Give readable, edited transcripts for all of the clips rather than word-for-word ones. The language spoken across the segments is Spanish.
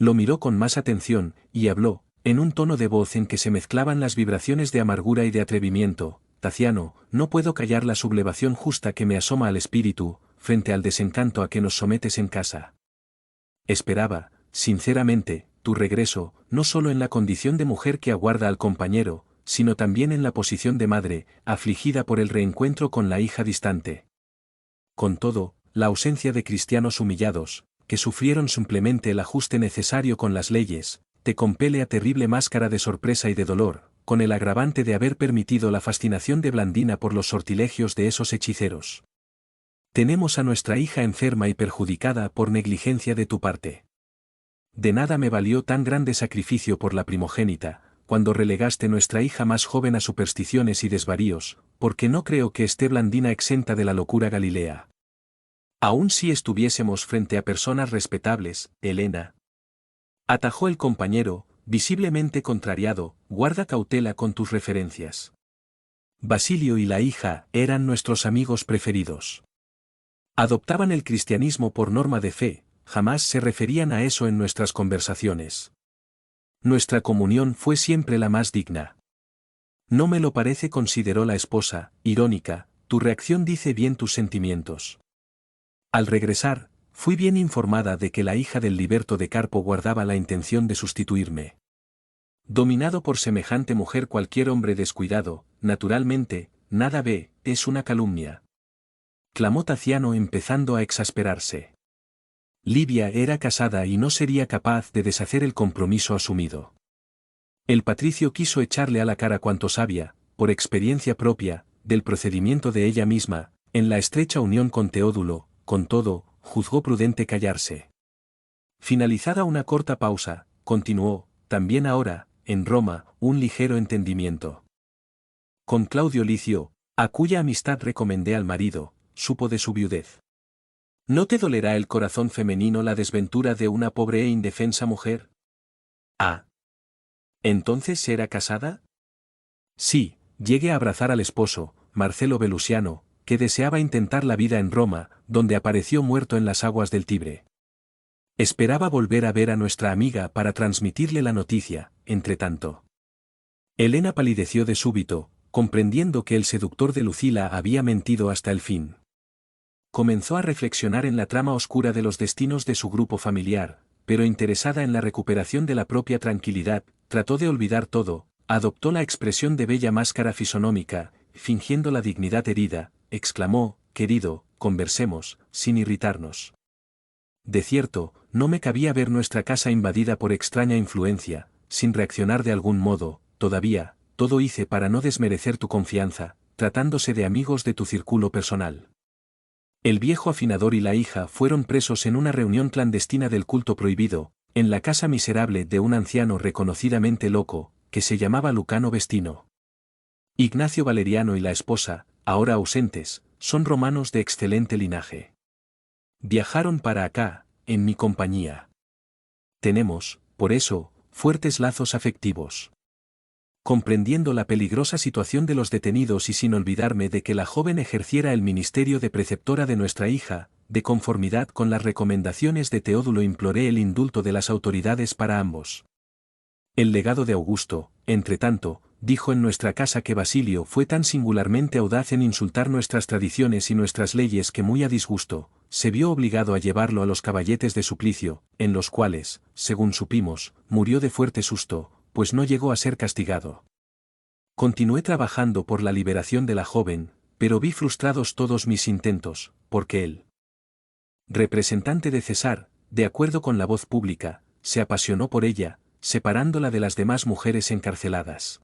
Lo miró con más atención, y habló, en un tono de voz en que se mezclaban las vibraciones de amargura y de atrevimiento: Taciano, no puedo callar la sublevación justa que me asoma al espíritu, frente al desencanto a que nos sometes en casa. Esperaba, sinceramente, tu regreso, no solo en la condición de mujer que aguarda al compañero, sino también en la posición de madre, afligida por el reencuentro con la hija distante. Con todo, la ausencia de cristianos humillados, que sufrieron simplemente el ajuste necesario con las leyes, te compele a terrible máscara de sorpresa y de dolor, con el agravante de haber permitido la fascinación de Blandina por los sortilegios de esos hechiceros. Tenemos a nuestra hija enferma y perjudicada por negligencia de tu parte. De nada me valió tan grande sacrificio por la primogénita, cuando relegaste nuestra hija más joven a supersticiones y desvaríos, porque no creo que esté Blandina exenta de la locura galilea. Aun si estuviésemos frente a personas respetables, Helena. Atajó el compañero, visiblemente contrariado: guarda cautela con tus referencias. Basilio y la hija eran nuestros amigos preferidos. Adoptaban el cristianismo por norma de fe, jamás se referían a eso en nuestras conversaciones. Nuestra comunión fue siempre la más digna. No me lo parece, consideró la esposa, irónica, tu reacción dice bien tus sentimientos. Al regresar, fui bien informada de que la hija del liberto de Carpo guardaba la intención de sustituirme. Dominado por semejante mujer, cualquier hombre descuidado, naturalmente, nada ve, es una calumnia. Clamó Taciano, empezando a exasperarse. Livia era casada y no sería capaz de deshacer el compromiso asumido. El patricio quiso echarle a la cara cuanto sabía, por experiencia propia, del procedimiento de ella misma, en la estrecha unión con Teodulo. Con todo, juzgó prudente callarse. Finalizada una corta pausa, continuó: también ahora, en Roma, un ligero entendimiento. Con Claudio Licio, a cuya amistad recomendé al marido, supo de su viudez. ¿No te dolerá el corazón femenino la desventura de una pobre e indefensa mujer? Ah. ¿Entonces era casada? Sí, llegué a abrazar al esposo, Marcelo Velusiano, que deseaba intentar la vida en Roma, donde apareció muerto en las aguas del Tibre. Esperaba volver a ver a nuestra amiga para transmitirle la noticia, entretanto. Helena palideció de súbito, comprendiendo que el seductor de Lucila había mentido hasta el fin. Comenzó a reflexionar en la trama oscura de los destinos de su grupo familiar, pero interesada en la recuperación de la propia tranquilidad, trató de olvidar todo, adoptó la expresión de bella máscara fisonómica, fingiendo la dignidad herida, exclamó: querido, conversemos, sin irritarnos. De cierto, no me cabía ver nuestra casa invadida por extraña influencia, sin reaccionar de algún modo. Todavía, todo hice para no desmerecer tu confianza, tratándose de amigos de tu círculo personal. El viejo afinador y la hija fueron presos en una reunión clandestina del culto prohibido, en la casa miserable de un anciano reconocidamente loco, que se llamaba Lucano Vestino. Ignacio Valeriano y la esposa, ahora ausentes, son romanos de excelente linaje. Viajaron para acá, en mi compañía. Tenemos, por eso, fuertes lazos afectivos. Comprendiendo la peligrosa situación de los detenidos y sin olvidarme de que la joven ejerciera el ministerio de preceptora de nuestra hija, de conformidad con las recomendaciones de Teodulo, imploré el indulto de las autoridades para ambos. El legado de Augusto, entretanto, dijo en nuestra casa que Basilio fue tan singularmente audaz en insultar nuestras tradiciones y nuestras leyes que, muy a disgusto, se vio obligado a llevarlo a los caballetes de suplicio, en los cuales, según supimos, murió de fuerte susto, pues no llegó a ser castigado. Continué trabajando por la liberación de la joven, pero vi frustrados todos mis intentos, porque el representante de César, de acuerdo con la voz pública, se apasionó por ella, separándola de las demás mujeres encarceladas.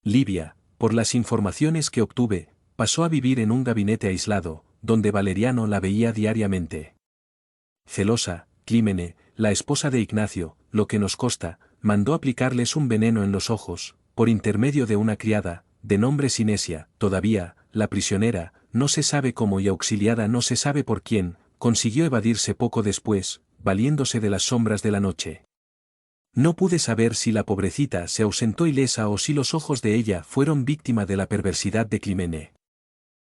Livia, por las informaciones que obtuve, pasó a vivir en un gabinete aislado, donde Valeriano la veía diariamente. Celosa, Clímene, la esposa de Ignacio, lo que nos consta, mandó aplicarles un veneno en los ojos, por intermedio de una criada, de nombre Sinesia. Todavía, la prisionera, no se sabe cómo y auxiliada no se sabe por quién, consiguió evadirse poco después, valiéndose de las sombras de la noche. No pude saber si la pobrecita se ausentó ilesa o si los ojos de ella fueron víctima de la perversidad de Clímene.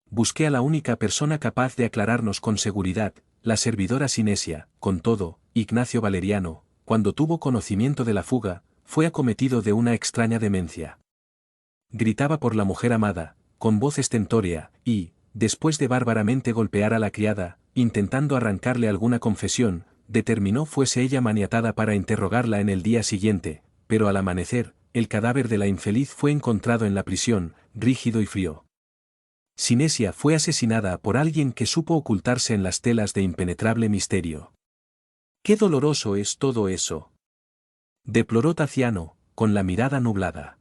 Busqué a la única persona capaz de aclararnos con seguridad, la servidora Sinesia. Con todo, Ignacio Valeriano, cuando tuvo conocimiento de la fuga, fue acometido de una extraña demencia. Gritaba por la mujer amada, con voz estentórea, y, después de bárbaramente golpear a la criada, intentando arrancarle alguna confesión, determinó fuese ella maniatada para interrogarla en el día siguiente, pero al amanecer, el cadáver de la infeliz fue encontrado en la prisión, rígido y frío. Sinesia fue asesinada por alguien que supo ocultarse en las telas de impenetrable misterio. ¡Qué doloroso es todo eso!, deploró Taciano, con la mirada nublada.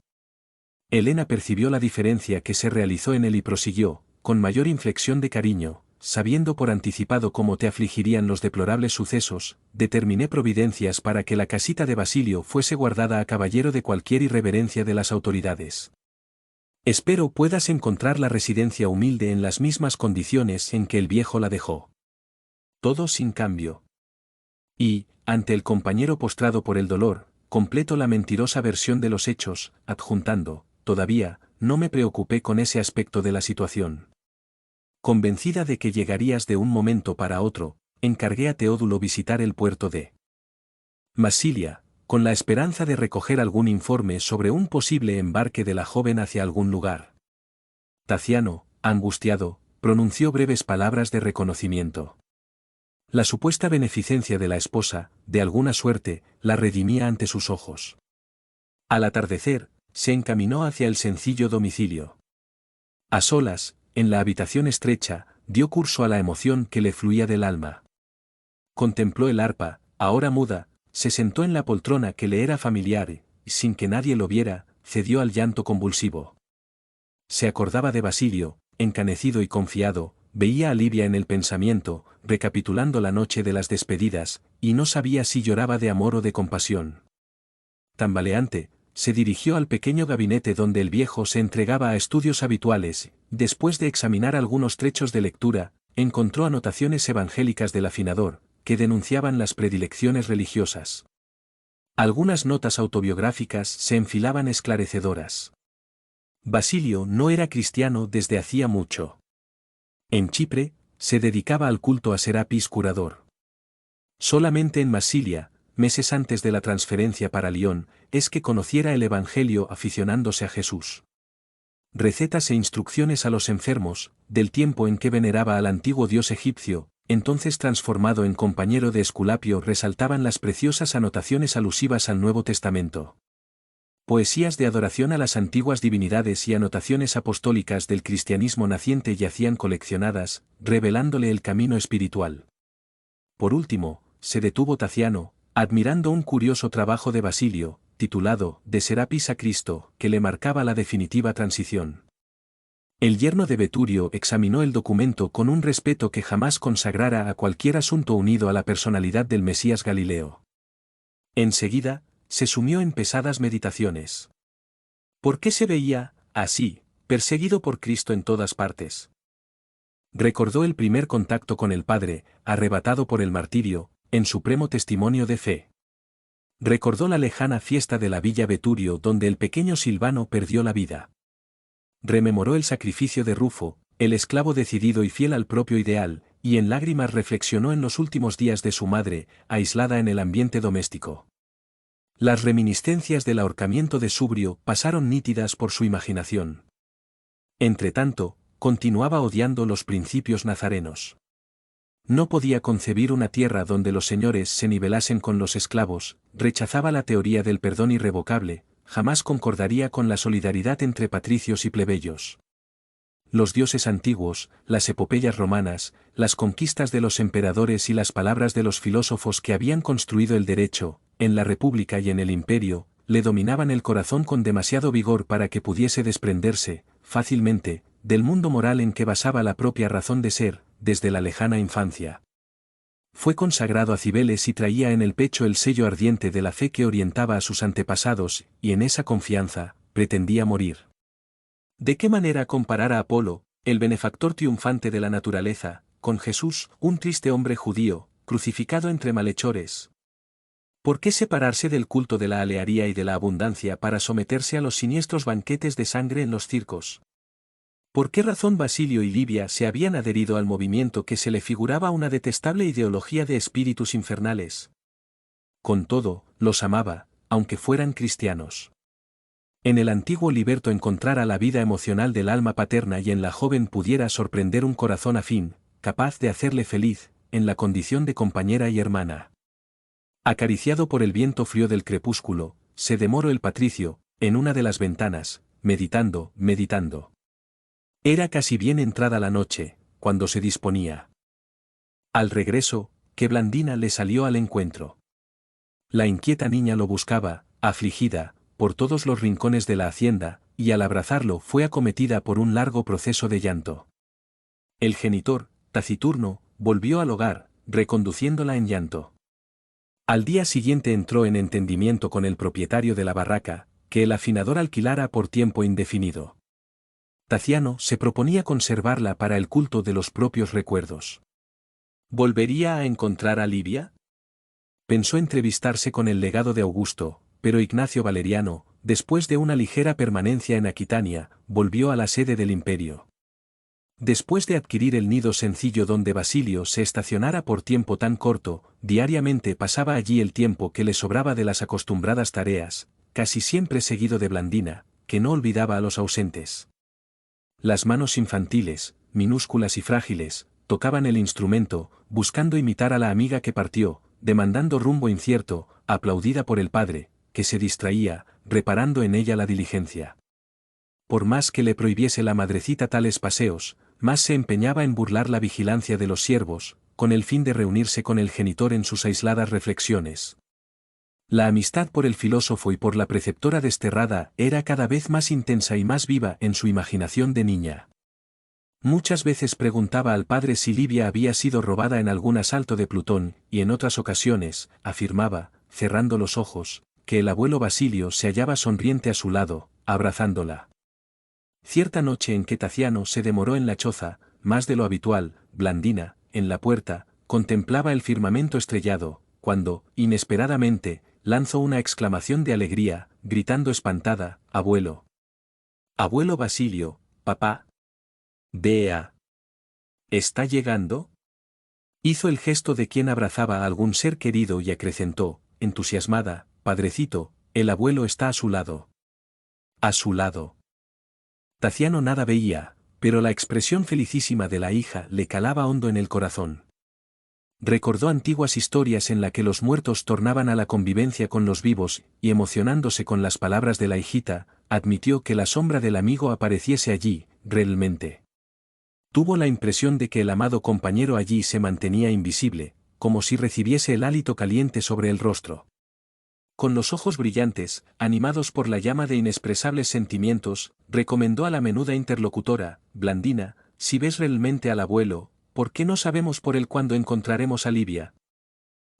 Helena percibió la diferencia que se realizó en él y prosiguió, con mayor inflexión de cariño, sabiendo por anticipado cómo te afligirían los deplorables sucesos, determiné providencias para que la casita de Basilio fuese guardada a caballero de cualquier irreverencia de las autoridades. Espero puedas encontrar la residencia humilde en las mismas condiciones en que el viejo la dejó. Todo sin cambio. Y, ante el compañero postrado por el dolor, completo la mentirosa versión de los hechos, adjuntando, todavía, no me preocupé con ese aspecto de la situación. Convencida de que llegarías de un momento para otro, encargué a Teodulo visitar el puerto de Massilia, con la esperanza de recoger algún informe sobre un posible embarque de la joven hacia algún lugar. Taciano, angustiado, pronunció breves palabras de reconocimiento. La supuesta beneficencia de la esposa, de alguna suerte, la redimía ante sus ojos. Al atardecer, se encaminó hacia el sencillo domicilio. A solas, en la habitación estrecha, dio curso a la emoción que le fluía del alma. Contempló el arpa, ahora muda, se sentó en la poltrona que le era familiar y, sin que nadie lo viera, cedió al llanto convulsivo. Se acordaba de Basilio, encanecido y confiado, veía a Livia en el pensamiento, recapitulando la noche de las despedidas, y no sabía si lloraba de amor o de compasión. Tambaleante, se dirigió al pequeño gabinete donde el viejo se entregaba a estudios habituales, después de examinar algunos trechos de lectura, encontró anotaciones evangélicas del afinador, que denunciaban las predilecciones religiosas. Algunas notas autobiográficas se enfilaban esclarecedoras. Basilio no era cristiano desde hacía mucho. En Chipre, se dedicaba al culto a Serapis Curador. Solamente en Massilia, meses antes de la transferencia para Lyon, es que conociera el Evangelio aficionándose a Jesús. Recetas e instrucciones a los enfermos, del tiempo en que veneraba al antiguo dios egipcio, entonces transformado en compañero de Esculapio, resaltaban las preciosas anotaciones alusivas al Nuevo Testamento. Poesías de adoración a las antiguas divinidades y anotaciones apostólicas del cristianismo naciente yacían coleccionadas, revelándole el camino espiritual. Por último, se detuvo Taciano, admirando un curioso trabajo de Basilio, titulado De Serapis a Cristo, que le marcaba la definitiva transición. El yerno de Veturio examinó el documento con un respeto que jamás consagrara a cualquier asunto unido a la personalidad del Mesías Galileo. Enseguida, se sumió en pesadas meditaciones. ¿Por qué se veía, así, perseguido por Cristo en todas partes? Recordó el primer contacto con el Padre, arrebatado por el martirio, en supremo testimonio de fe. Recordó la lejana fiesta de la Villa Veturio donde el pequeño Silvano perdió la vida. Rememoró el sacrificio de Rufo, el esclavo decidido y fiel al propio ideal, y en lágrimas reflexionó en los últimos días de su madre, aislada en el ambiente doméstico. Las reminiscencias del ahorcamiento de Subrio pasaron nítidas por su imaginación. Entretanto, continuaba odiando los principios nazarenos. No podía concebir una tierra donde los señores se nivelasen con los esclavos, rechazaba la teoría del perdón irrevocable, jamás concordaría con la solidaridad entre patricios y plebeyos. Los dioses antiguos, las epopeyas romanas, las conquistas de los emperadores y las palabras de los filósofos que habían construido el derecho, en la República y en el Imperio, le dominaban el corazón con demasiado vigor para que pudiese desprenderse, fácilmente, del mundo moral en que basaba la propia razón de ser, desde la lejana infancia. Fue consagrado a Cibeles y traía en el pecho el sello ardiente de la fe que orientaba a sus antepasados, y en esa confianza, pretendía morir. ¿De qué manera comparar a Apolo, el benefactor triunfante de la naturaleza, con Jesús, un triste hombre judío, crucificado entre malhechores? ¿Por qué separarse del culto de la alearía y de la abundancia para someterse a los siniestros banquetes de sangre en los circos? ¿Por qué razón Basilio y Livia se habían adherido al movimiento que se le figuraba una detestable ideología de espíritus infernales? con todo, los amaba, aunque fueran cristianos. En el antiguo liberto encontrara la vida emocional del alma paterna y en la joven pudiera sorprender un corazón afín, capaz de hacerle feliz, en la condición de compañera y hermana. Acariciado por el viento frío del crepúsculo, se demoró el patricio, en una de las ventanas, meditando. Era casi bien entrada la noche, cuando se disponía al regreso, que Blandina le salió al encuentro. La inquieta niña lo buscaba, afligida, por todos los rincones de la hacienda, y al abrazarlo fue acometida por un largo proceso de llanto. El genitor, taciturno, volvió al hogar, reconduciéndola en llanto. Al día siguiente entró en entendimiento con el propietario de la barraca, que el afinador alquilara por tiempo indefinido. Taciano se proponía conservarla para el culto de los propios recuerdos. ¿Volvería a encontrar a Livia? Pensó entrevistarse con el legado de Augusto, pero Ignacio Valeriano, después de una ligera permanencia en Aquitania, volvió a la sede del imperio. Después de adquirir el nido sencillo donde Basilio se estacionara por tiempo tan corto, diariamente pasaba allí el tiempo que le sobraba de las acostumbradas tareas, casi siempre seguido de Blandina, que no olvidaba a los ausentes. Las manos infantiles, minúsculas y frágiles, tocaban el instrumento, buscando imitar a la amiga que partió, demandando rumbo incierto, aplaudida por el padre, que se distraía, reparando en ella la diligencia. Por más que le prohibiese la madrecita tales paseos, más se empeñaba en burlar la vigilancia de los siervos, con el fin de reunirse con el genitor en sus aisladas reflexiones. La amistad por el filósofo y por la preceptora desterrada era cada vez más intensa y más viva en su imaginación de niña. Muchas veces preguntaba al padre si Livia había sido robada en algún asalto de Plutón, y en otras ocasiones, afirmaba, cerrando los ojos, que el abuelo Basilio se hallaba sonriente a su lado, abrazándola. Cierta noche en que Taciano se demoró en la choza, más de lo habitual, Blandina, en la puerta, contemplaba el firmamento estrellado, cuando, inesperadamente, lanzó una exclamación de alegría, gritando espantada, «¡Abuelo! ¡Abuelo Basilio, papá! ¡Vea! ¿Está llegando?» Hizo el gesto de quien abrazaba a algún ser querido y acrecentó, entusiasmada, «Padrecito, el abuelo está a su lado». «A su lado». Taciano nada veía, pero la expresión felicísima de la hija le calaba hondo en el corazón. Recordó antiguas historias en las que los muertos tornaban a la convivencia con los vivos, y emocionándose con las palabras de la hijita, admitió que la sombra del amigo apareciese allí, realmente. Tuvo la impresión de que el amado compañero allí se mantenía invisible, como si recibiese el hálito caliente sobre el rostro. Con los ojos brillantes, animados por la llama de inexpresables sentimientos, recomendó a la menuda interlocutora, Blandina, si ves realmente al abuelo, ¿por qué no sabemos por él cuándo encontraremos a Livia?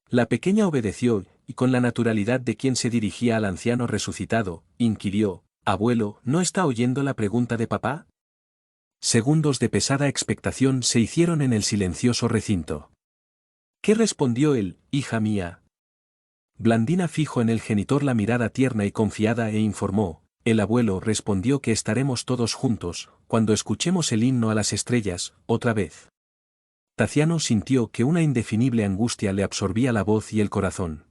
La pequeña obedeció, y con la naturalidad de quien se dirigía al anciano resucitado, inquirió, «Abuelo, ¿no está oyendo la pregunta de papá?» Segundos de pesada expectación se hicieron en el silencioso recinto. ¿Qué respondió él, hija mía? Blandina fijó en el genitor la mirada tierna y confiada e informó, el abuelo respondió que estaremos todos juntos, cuando escuchemos el himno a las estrellas, otra vez. Taciano sintió que una indefinible angustia le absorbía la voz y el corazón.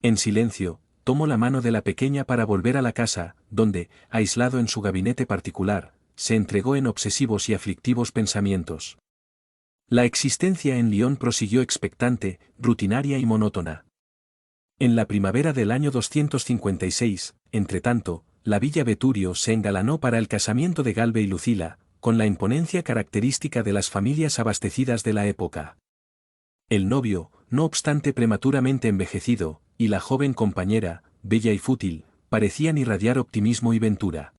En silencio, tomó la mano de la pequeña para volver a la casa, donde, aislado en su gabinete particular, se entregó en obsesivos y aflictivos pensamientos. La existencia en Lyon prosiguió expectante, rutinaria y monótona. En la primavera del año 256, entretanto, la Villa Veturio se engalanó para el casamiento de Galbe y Lucila, con la imponencia característica de las familias abastecidas de la época. El novio, no obstante prematuramente envejecido, y la joven compañera, bella y fútil, parecían irradiar optimismo y ventura.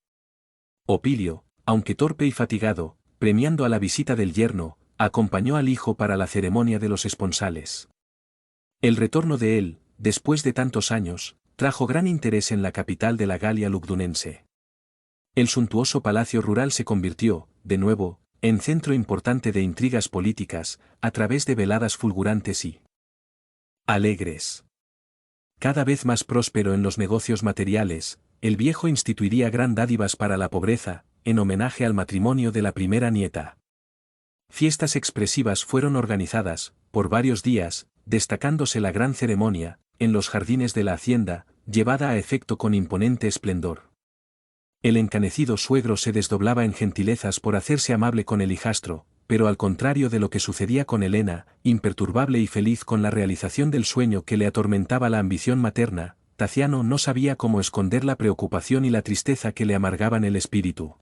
Opilio, aunque torpe y fatigado, premiando a la visita del yerno, acompañó al hijo para la ceremonia de los esponsales. El retorno de él, después de tantos años, trajo gran interés en la capital de la Galia lugdunense. El suntuoso palacio rural se convirtió, de nuevo, en centro importante de intrigas políticas, a través de veladas fulgurantes y alegres. Cada vez más próspero en los negocios materiales, el viejo instituiría gran dádivas para la pobreza, en homenaje al matrimonio de la primera nieta. Fiestas expresivas fueron organizadas, por varios días, destacándose la gran ceremonia, en los jardines de la hacienda, llevada a efecto con imponente esplendor. El encanecido suegro se desdoblaba en gentilezas por hacerse amable con el hijastro, pero al contrario de lo que sucedía con Helena, imperturbable y feliz con la realización del sueño que le atormentaba la ambición materna, Taciano no sabía cómo esconder la preocupación y la tristeza que le amargaban el espíritu.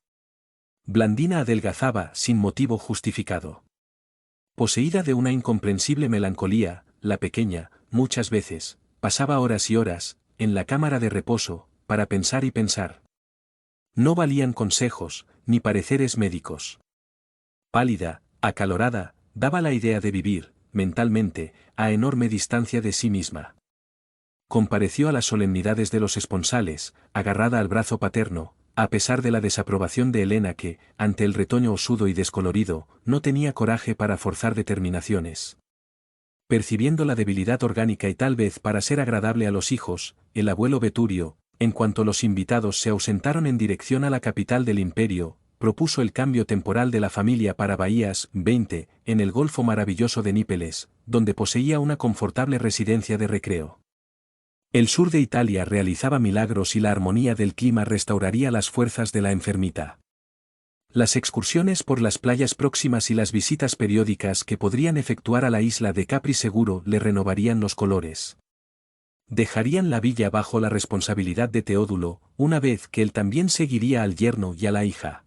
Blandina adelgazaba sin motivo justificado. Poseída de una incomprensible melancolía, la pequeña, muchas veces, pasaba horas y horas, en la cámara de reposo, para pensar y pensar. No valían consejos, ni pareceres médicos. Pálida, acalorada, daba la idea de vivir, mentalmente, a enorme distancia de sí misma. Compareció a las solemnidades de los esponsales, agarrada al brazo paterno, a pesar de la desaprobación de Helena que, ante el retoño osudo y descolorido, no tenía coraje para forzar determinaciones. Percibiendo la debilidad orgánica y tal vez para ser agradable a los hijos, el abuelo Veturio, en cuanto los invitados se ausentaron en dirección a la capital del imperio, propuso el cambio temporal de la familia para Bahías 20, en el Golfo maravilloso de Nípeles, donde poseía una confortable residencia de recreo. El sur de Italia realizaba milagros y la armonía del clima restauraría las fuerzas de la enfermita. Las excursiones por las playas próximas y las visitas periódicas que podrían efectuar a la isla de Capri seguro le renovarían los colores. Dejarían la villa bajo la responsabilidad de Teodulo, una vez que él también seguiría al yerno y a la hija.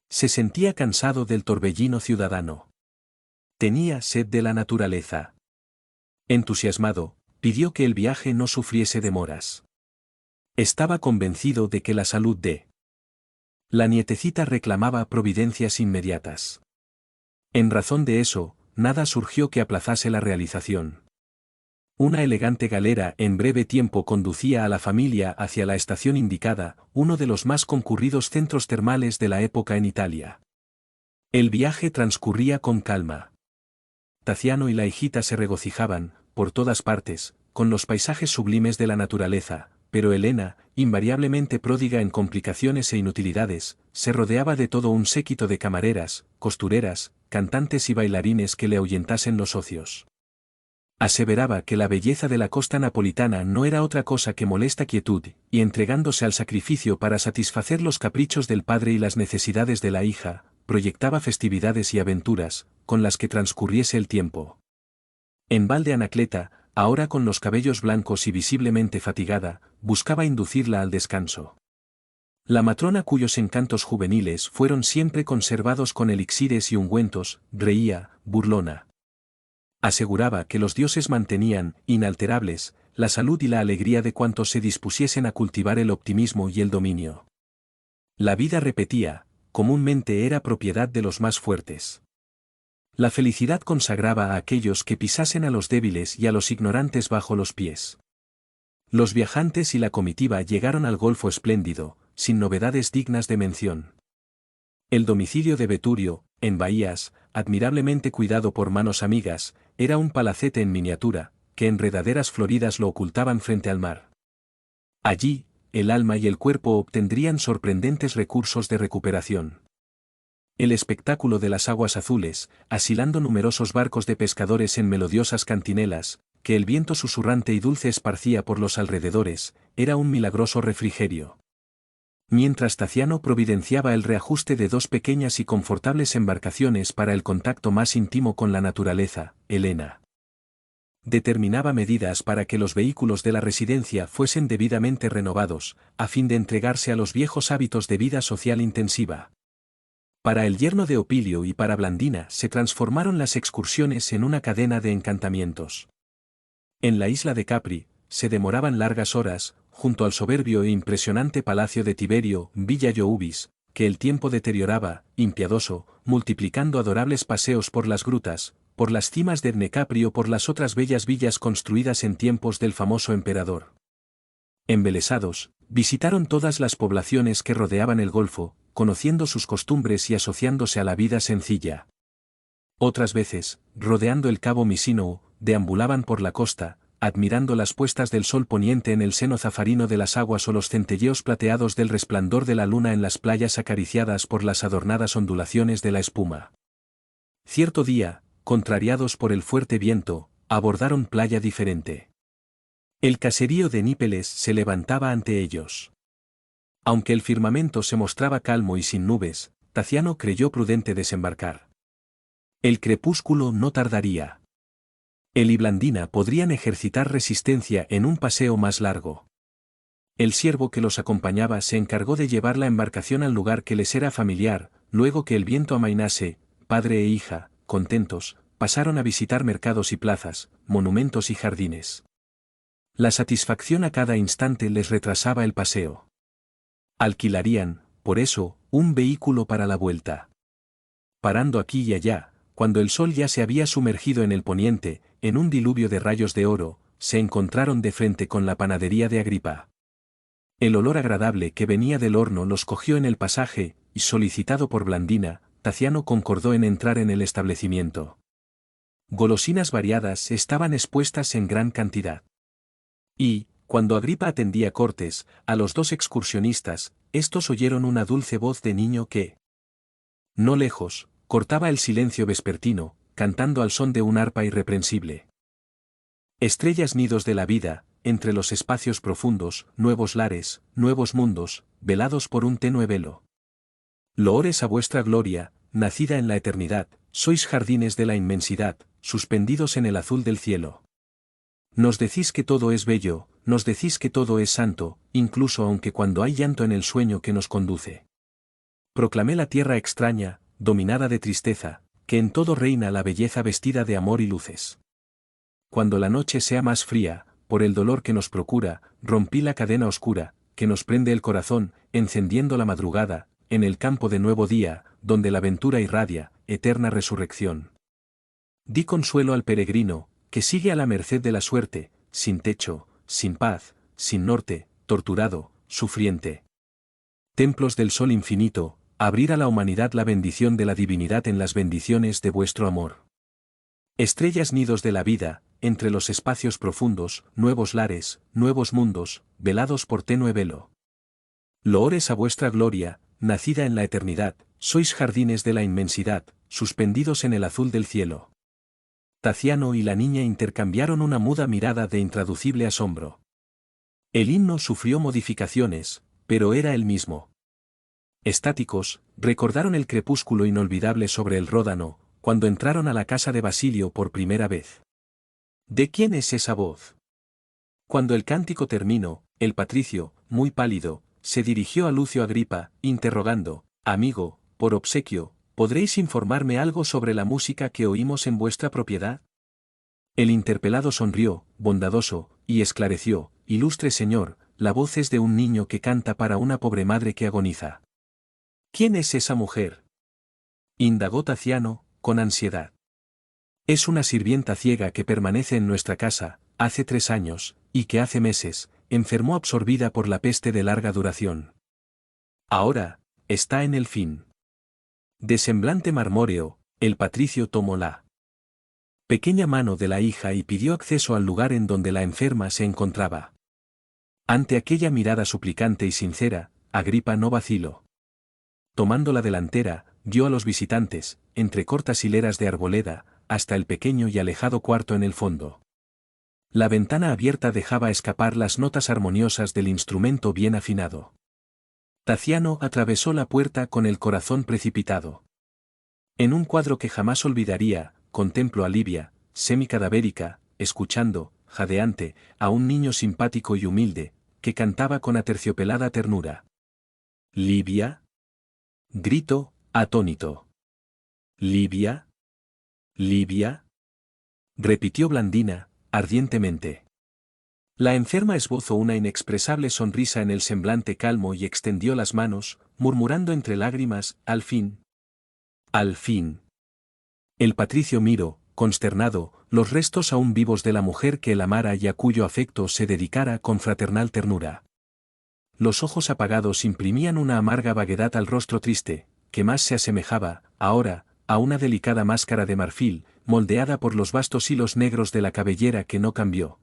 Se sentía cansado del torbellino ciudadano. Tenía sed de la naturaleza. Entusiasmado, pidió que el viaje no sufriese demoras. Estaba convencido de que la salud de la nietecita reclamaba providencias inmediatas. En razón de eso, nada surgió que aplazase la realización. Una elegante galera en breve tiempo conducía a la familia hacia la estación indicada, uno de los más concurridos centros termales de la época en Italia. El viaje transcurría con calma. Taciano y la hijita se regocijaban, por todas partes, con los paisajes sublimes de la naturaleza, pero Helena, invariablemente pródiga en complicaciones e inutilidades, se rodeaba de todo un séquito de camareras, costureras, cantantes y bailarines que le ahuyentasen los ocios. Aseveraba que la belleza de la costa napolitana no era otra cosa que molesta quietud, y entregándose al sacrificio para satisfacer los caprichos del padre y las necesidades de la hija, proyectaba festividades y aventuras, con las que transcurriese el tiempo. En balde Anacleta, ahora con los cabellos blancos y visiblemente fatigada, buscaba inducirla al descanso. La matrona cuyos encantos juveniles fueron siempre conservados con elixires y ungüentos, reía, burlona. Aseguraba que los dioses mantenían, inalterables, la salud y la alegría de cuantos se dispusiesen a cultivar el optimismo y el dominio. La vida, repetía, comúnmente era propiedad de los más fuertes. La felicidad consagraba a aquellos que pisasen a los débiles y a los ignorantes bajo los pies. Los viajantes y la comitiva llegaron al Golfo espléndido, sin novedades dignas de mención. El domicilio de Veturio, en Bahías, admirablemente cuidado por manos amigas, era un palacete en miniatura, que enredaderas floridas lo ocultaban frente al mar. Allí, el alma y el cuerpo obtendrían sorprendentes recursos de recuperación. El espectáculo de las aguas azules, asilando numerosos barcos de pescadores en melodiosas cantinelas, que el viento susurrante y dulce esparcía por los alrededores, era un milagroso refrigerio. Mientras Taciano providenciaba el reajuste de dos pequeñas y confortables embarcaciones para el contacto más íntimo con la naturaleza, Helena determinaba medidas para que los vehículos de la residencia fuesen debidamente renovados, a fin de entregarse a los viejos hábitos de vida social intensiva. Para el yerno de Opilio y para Blandina se transformaron las excursiones en una cadena de encantamientos. En la isla de Capri, se demoraban largas horas, junto al soberbio e impresionante palacio de Tiberio, Villa Iubis, que el tiempo deterioraba, impiadoso, multiplicando adorables paseos por las grutas, por las cimas de Etnecapri o por las otras bellas villas construidas en tiempos del famoso emperador. Embelesados, visitaron todas las poblaciones que rodeaban el Golfo, conociendo sus costumbres y asociándose a la vida sencilla. Otras veces, rodeando el cabo Misino, deambulaban por la costa, admirando las puestas del sol poniente en el seno zafarino de las aguas o los centelleos plateados del resplandor de la luna en las playas acariciadas por las adornadas ondulaciones de la espuma. Cierto día, contrariados por el fuerte viento, abordaron playa diferente. El caserío de Nípeles se levantaba ante ellos. Aunque el firmamento se mostraba calmo y sin nubes, Taciano creyó prudente desembarcar. El crepúsculo no tardaría. Él y Blandina podrían ejercitar resistencia en un paseo más largo. El siervo que los acompañaba se encargó de llevar la embarcación al lugar que les era familiar. Luego que el viento amainase, padre e hija, contentos, pasaron a visitar mercados y plazas, monumentos y jardines. La satisfacción a cada instante les retrasaba el paseo. Alquilarían, por eso, un vehículo para la vuelta. Parando aquí y allá, cuando el sol ya se había sumergido en el poniente, en un diluvio de rayos de oro, se encontraron de frente con la panadería de Agripa. El olor agradable que venía del horno los cogió en el pasaje, y solicitado por Blandina, Taciano concordó en entrar en el establecimiento. Golosinas variadas estaban expuestas en gran cantidad. Y, cuando Agripa atendía cortes, a los dos excursionistas, estos oyeron una dulce voz de niño que, no lejos, cortaba el silencio vespertino, cantando al son de un arpa irreprensible. Estrellas nidos de la vida, entre los espacios profundos, nuevos lares, nuevos mundos, velados por un tenue velo. Loores a vuestra gloria, nacida en la eternidad, sois jardines de la inmensidad, suspendidos en el azul del cielo. Nos decís que todo es bello, nos decís que todo es santo, incluso aunque cuando hay llanto en el sueño que nos conduce. Proclamé la tierra extraña, dominada de tristeza, que en todo reina la belleza vestida de amor y luces. Cuando la noche sea más fría, por el dolor que nos procura, rompí la cadena oscura, que nos prende el corazón, encendiendo la madrugada, en el campo de nuevo día, donde la ventura irradia, eterna resurrección. Di consuelo al peregrino, que sigue a la merced de la suerte, sin techo, sin paz, sin norte, torturado, sufriente. Templos del sol infinito, abrir a la humanidad la bendición de la divinidad en las bendiciones de vuestro amor. Estrellas nidos de la vida, entre los espacios profundos, nuevos lares, nuevos mundos, velados por tenue velo. Loores a vuestra gloria, nacida en la eternidad, sois jardines de la inmensidad, suspendidos en el azul del cielo. Taciano y la niña intercambiaron una muda mirada de intraducible asombro. El himno sufrió modificaciones, pero era el mismo. Estáticos, recordaron el crepúsculo inolvidable sobre el Ródano, cuando entraron a la casa de Basilio por primera vez. ¿De quién es esa voz? Cuando el cántico terminó, el patricio, muy pálido, se dirigió a Lucio Agripa, interrogando, amigo, por obsequio, ¿podréis informarme algo sobre la música que oímos en vuestra propiedad? El interpelado sonrió, bondadoso, y esclareció, ilustre señor, la voz es de un niño que canta para una pobre madre que agoniza. ¿Quién es esa mujer? Indagó Taciano, con ansiedad. Es una sirvienta ciega que permanece en nuestra casa, hace 3 años, y que hace meses, enfermó absorbida por la peste de larga duración. Ahora, está en el fin. De semblante marmóreo, el patricio tomó la pequeña mano de la hija y pidió acceso al lugar en donde la enferma se encontraba. Ante aquella mirada suplicante y sincera, Agripa no vaciló. Tomando la delantera, guió a los visitantes, entre cortas hileras de arboleda, hasta el pequeño y alejado cuarto en el fondo. La ventana abierta dejaba escapar las notas armoniosas del instrumento bien afinado. Taciano atravesó la puerta con el corazón precipitado. En un cuadro que jamás olvidaría, contemplo a Livia, semicadavérica, escuchando, jadeante, a un niño simpático y humilde, que cantaba con aterciopelada ternura. ¿Livia? Grito, atónito. ¿Livia? ¿Livia? Repitió Blandina, ardientemente. La enferma esbozó una inexpresable sonrisa en el semblante calmo y extendió las manos, murmurando entre lágrimas, al fin. Al fin. El patricio miró, consternado, los restos aún vivos de la mujer que él amara y a cuyo afecto se dedicara con fraternal ternura. Los ojos apagados imprimían una amarga vaguedad al rostro triste, que más se asemejaba, ahora, a una delicada máscara de marfil, moldeada por los vastos hilos negros de la cabellera que no cambió.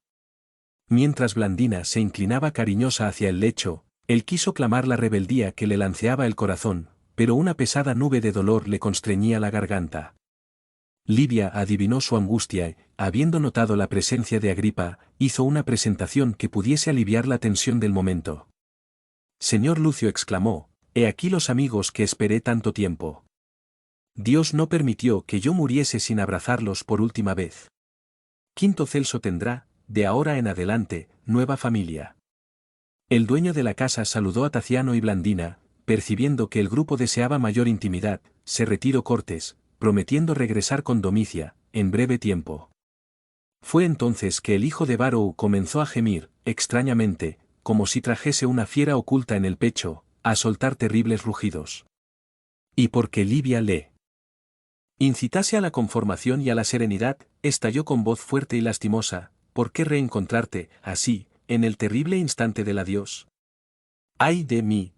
Mientras Blandina se inclinaba cariñosa hacia el lecho, él quiso clamar la rebeldía que le lanceaba el corazón, pero una pesada nube de dolor le constreñía la garganta. Livia adivinó su angustia y, habiendo notado la presencia de Agripa, hizo una presentación que pudiese aliviar la tensión del momento. Señor Lucio exclamó, he aquí los amigos que esperé tanto tiempo. Dios no permitió que yo muriese sin abrazarlos por última vez. Quinto Celso tendrá, de ahora en adelante, nueva familia. El dueño de la casa saludó a Taciano y Blandina, percibiendo que el grupo deseaba mayor intimidad, se retiró cortés, prometiendo regresar con Domicia, en breve tiempo. Fue entonces que el hijo de Varro comenzó a gemir, extrañamente, como si trajese una fiera oculta en el pecho, a soltar terribles rugidos. Y porque Livia le incitase a la conformación y a la serenidad, estalló con voz fuerte y lastimosa, ¿por qué reencontrarte, así, en el terrible instante del adiós? ¡Ay de mí!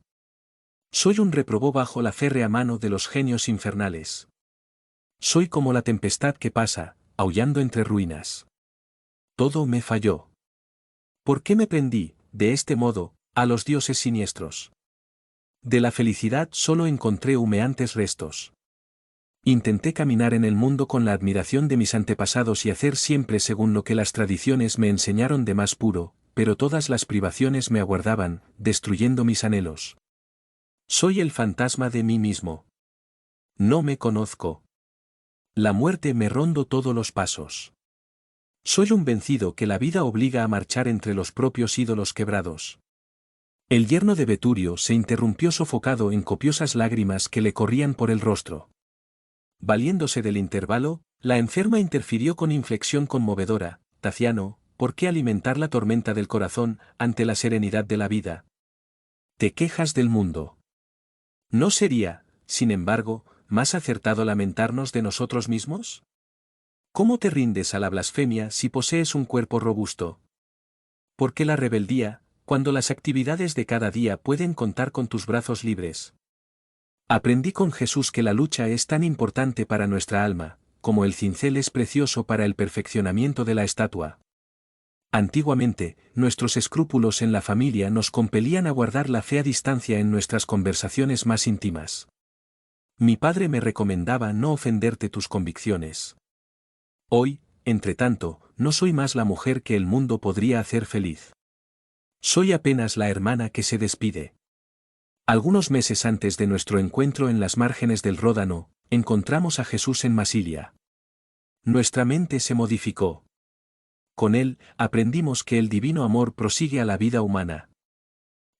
Soy un reprobó bajo la férrea mano de los genios infernales. Soy como la tempestad que pasa, aullando entre ruinas. Todo me falló. ¿Por qué me prendí, de este modo, a los dioses siniestros? De la felicidad solo encontré humeantes restos. Intenté caminar en el mundo con la admiración de mis antepasados y hacer siempre según lo que las tradiciones me enseñaron de más puro, pero todas las privaciones me aguardaban, destruyendo mis anhelos. Soy el fantasma de mí mismo. No me conozco. La muerte me rondo todos los pasos. Soy un vencido que la vida obliga a marchar entre los propios ídolos quebrados. El yerno de Beturio se interrumpió sofocado en copiosas lágrimas que le corrían por el rostro. Valiéndose del intervalo, la enferma interfirió con inflexión conmovedora, Taciano, ¿por qué alimentar la tormenta del corazón ante la serenidad de la vida? Te quejas del mundo. ¿No sería, sin embargo, más acertado lamentarnos de nosotros mismos? ¿Cómo te rindes a la blasfemia si posees un cuerpo robusto? ¿Por qué la rebeldía, cuando las actividades de cada día pueden contar con tus brazos libres? Aprendí con Jesús que la lucha es tan importante para nuestra alma, como el cincel es precioso para el perfeccionamiento de la estatua. Antiguamente, nuestros escrúpulos en la familia nos compelían a guardar la fe a distancia en nuestras conversaciones más íntimas. Mi padre me recomendaba no ofenderte tus convicciones. Hoy, entretanto, no soy más la mujer que el mundo podría hacer feliz. Soy apenas la hermana que se despide. Algunos meses antes de nuestro encuentro en las márgenes del Ródano, encontramos a Jesús en Masilia. Nuestra mente se modificó. Con él, aprendimos que el divino amor prosigue a la vida humana.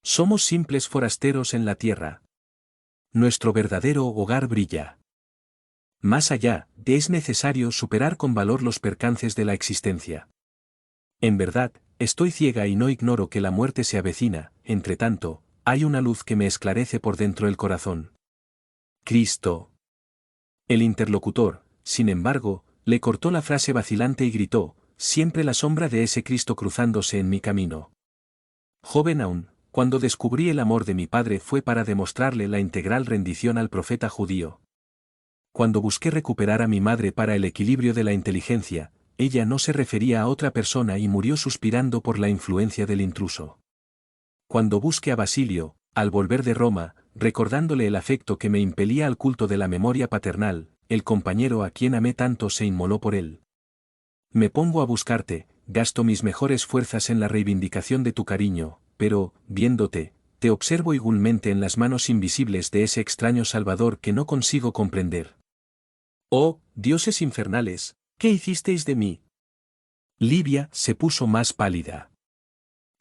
Somos simples forasteros en la tierra. Nuestro verdadero hogar brilla. Más allá, es necesario superar con valor los percances de la existencia. En verdad, estoy ciega y no ignoro que la muerte se avecina, entretanto, hay una luz que me esclarece por dentro el corazón. Cristo. El interlocutor, sin embargo, le cortó la frase vacilante y gritó, siempre la sombra de ese Cristo cruzándose en mi camino. Joven aún, cuando descubrí el amor de mi padre fue para demostrarle la integral rendición al profeta judío. Cuando busqué recuperar a mi madre para el equilibrio de la inteligencia, ella no se refería a otra persona y murió suspirando por la influencia del intruso. Cuando busqué a Basilio, al volver de Roma, recordándole el afecto que me impelía al culto de la memoria paternal, el compañero a quien amé tanto se inmoló por él. Me pongo a buscarte, gasto mis mejores fuerzas en la reivindicación de tu cariño, pero, viéndote, te observo igualmente en las manos invisibles de ese extraño Salvador que no consigo comprender. Oh, dioses infernales, ¿qué hicisteis de mí? Livia se puso más pálida.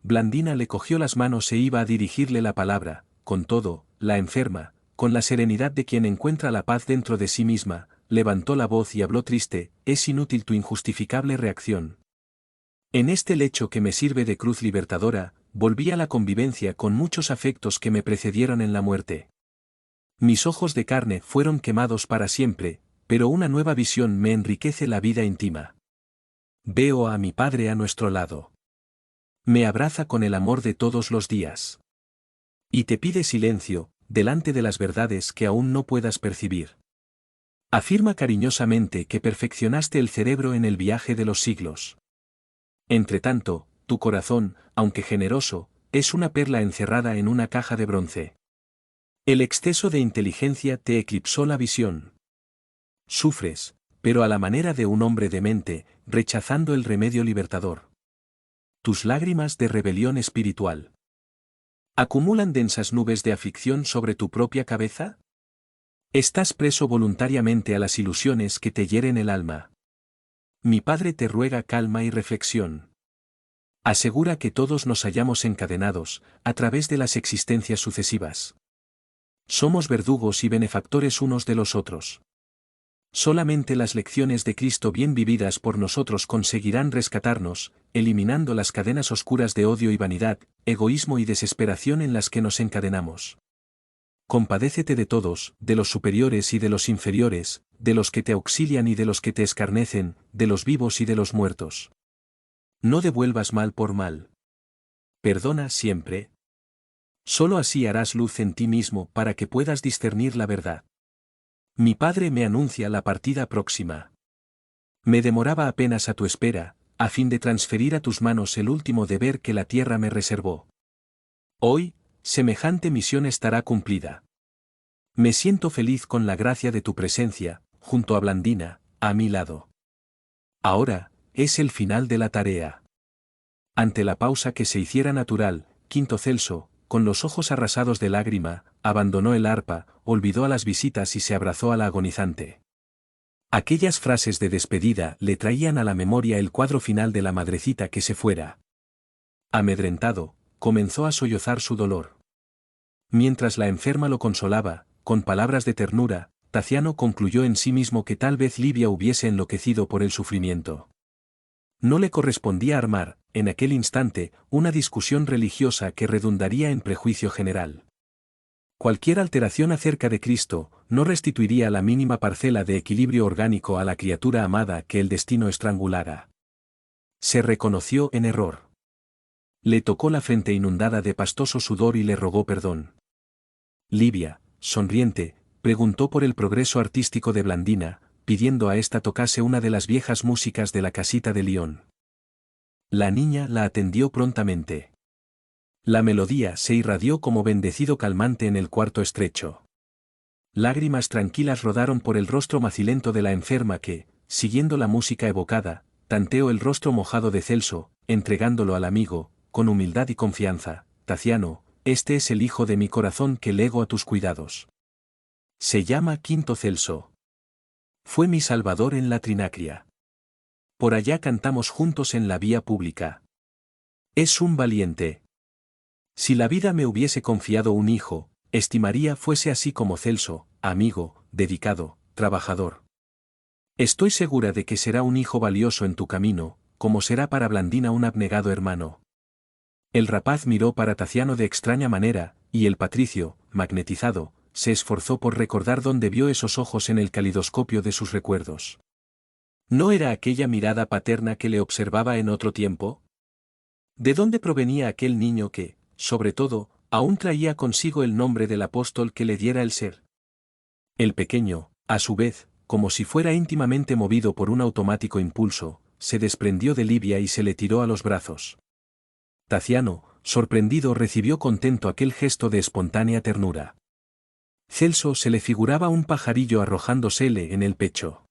Blandina le cogió las manos e iba a dirigirle la palabra, con todo, la enferma, con la serenidad de quien encuentra la paz dentro de sí misma, levantó la voz y habló triste, es inútil tu injustificable reacción. En este lecho que me sirve de cruz libertadora, volví a la convivencia con muchos afectos que me precedieron en la muerte. Mis ojos de carne fueron quemados para siempre, pero una nueva visión me enriquece la vida íntima. Veo a mi padre a nuestro lado. Me abraza con el amor de todos los días. Y te pide silencio, delante de las verdades que aún no puedas percibir. Afirma cariñosamente que perfeccionaste el cerebro en el viaje de los siglos. Entretanto, tu corazón, aunque generoso, es una perla encerrada en una caja de bronce. El exceso de inteligencia te eclipsó la visión. Sufres, pero a la manera de un hombre demente, rechazando el remedio libertador. Tus lágrimas de rebelión espiritual. ¿Acumulan densas nubes de aflicción sobre tu propia cabeza? Estás preso voluntariamente a las ilusiones que te hieren el alma. Mi Padre te ruega calma y reflexión. Asegura que todos nos hallamos encadenados, a través de las existencias sucesivas. Somos verdugos y benefactores unos de los otros. Solamente las lecciones de Cristo bien vividas por nosotros conseguirán rescatarnos, eliminando las cadenas oscuras de odio y vanidad, egoísmo y desesperación en las que nos encadenamos. Compadécete de todos, de los superiores y de los inferiores, de los que te auxilian y de los que te escarnecen, de los vivos y de los muertos. No devuelvas mal por mal. Perdona siempre. Solo así harás luz en ti mismo para que puedas discernir la verdad. Mi Padre me anuncia la partida próxima. Me demoraba apenas a tu espera, a fin de transferir a tus manos el último deber que la tierra me reservó. Hoy, semejante misión estará cumplida. Me siento feliz con la gracia de tu presencia, junto a Blandina, a mi lado. Ahora, es el final de la tarea. Ante la pausa que se hiciera natural, Quinto Celso, con los ojos arrasados de lágrima, abandonó el arpa, olvidó a las visitas y se abrazó a la agonizante. Aquellas frases de despedida le traían a la memoria el cuadro final de la madrecita que se fuera. Amedrentado, comenzó a sollozar su dolor. Mientras la enferma lo consolaba, con palabras de ternura, Taciano concluyó en sí mismo que tal vez Livia hubiese enloquecido por el sufrimiento. No le correspondía armar, en aquel instante, una discusión religiosa que redundaría en prejuicio general. Cualquier alteración acerca de Cristo no restituiría la mínima parcela de equilibrio orgánico a la criatura amada que el destino estrangulara. Se reconoció en error. Le tocó la frente inundada de pastoso sudor y le rogó perdón. Livia, sonriente, preguntó por el progreso artístico de Blandina, pidiendo a ésta tocase una de las viejas músicas de la casita de Lyon. La niña la atendió prontamente. La melodía se irradió como bendecido calmante en el cuarto estrecho. Lágrimas tranquilas rodaron por el rostro macilento de la enferma que, siguiendo la música evocada, tanteó el rostro mojado de Celso, entregándolo al amigo, con humildad y confianza. Taciano, este es el hijo de mi corazón que lego a tus cuidados. Se llama Quinto Celso. Fue mi salvador en la Trinacria. Por allá cantamos juntos en la vía pública. Es un valiente. Si la vida me hubiese confiado un hijo, estimaría fuese así como Celso, amigo, dedicado, trabajador. Estoy segura de que será un hijo valioso en tu camino, como será para Blandina un abnegado hermano. El rapaz miró para Taciano de extraña manera, y el patricio, magnetizado, se esforzó por recordar dónde vio esos ojos en el calidoscopio de sus recuerdos. ¿No era aquella mirada paterna que le observaba en otro tiempo? ¿De dónde provenía aquel niño que, sobre todo, aún traía consigo el nombre del apóstol que le diera el ser? El pequeño, a su vez, como si fuera íntimamente movido por un automático impulso, se desprendió de Livia y se le tiró a los brazos. Taciano, sorprendido, recibió contento aquel gesto de espontánea ternura. Celso se le figuraba un pajarillo arrojándosele en el pecho.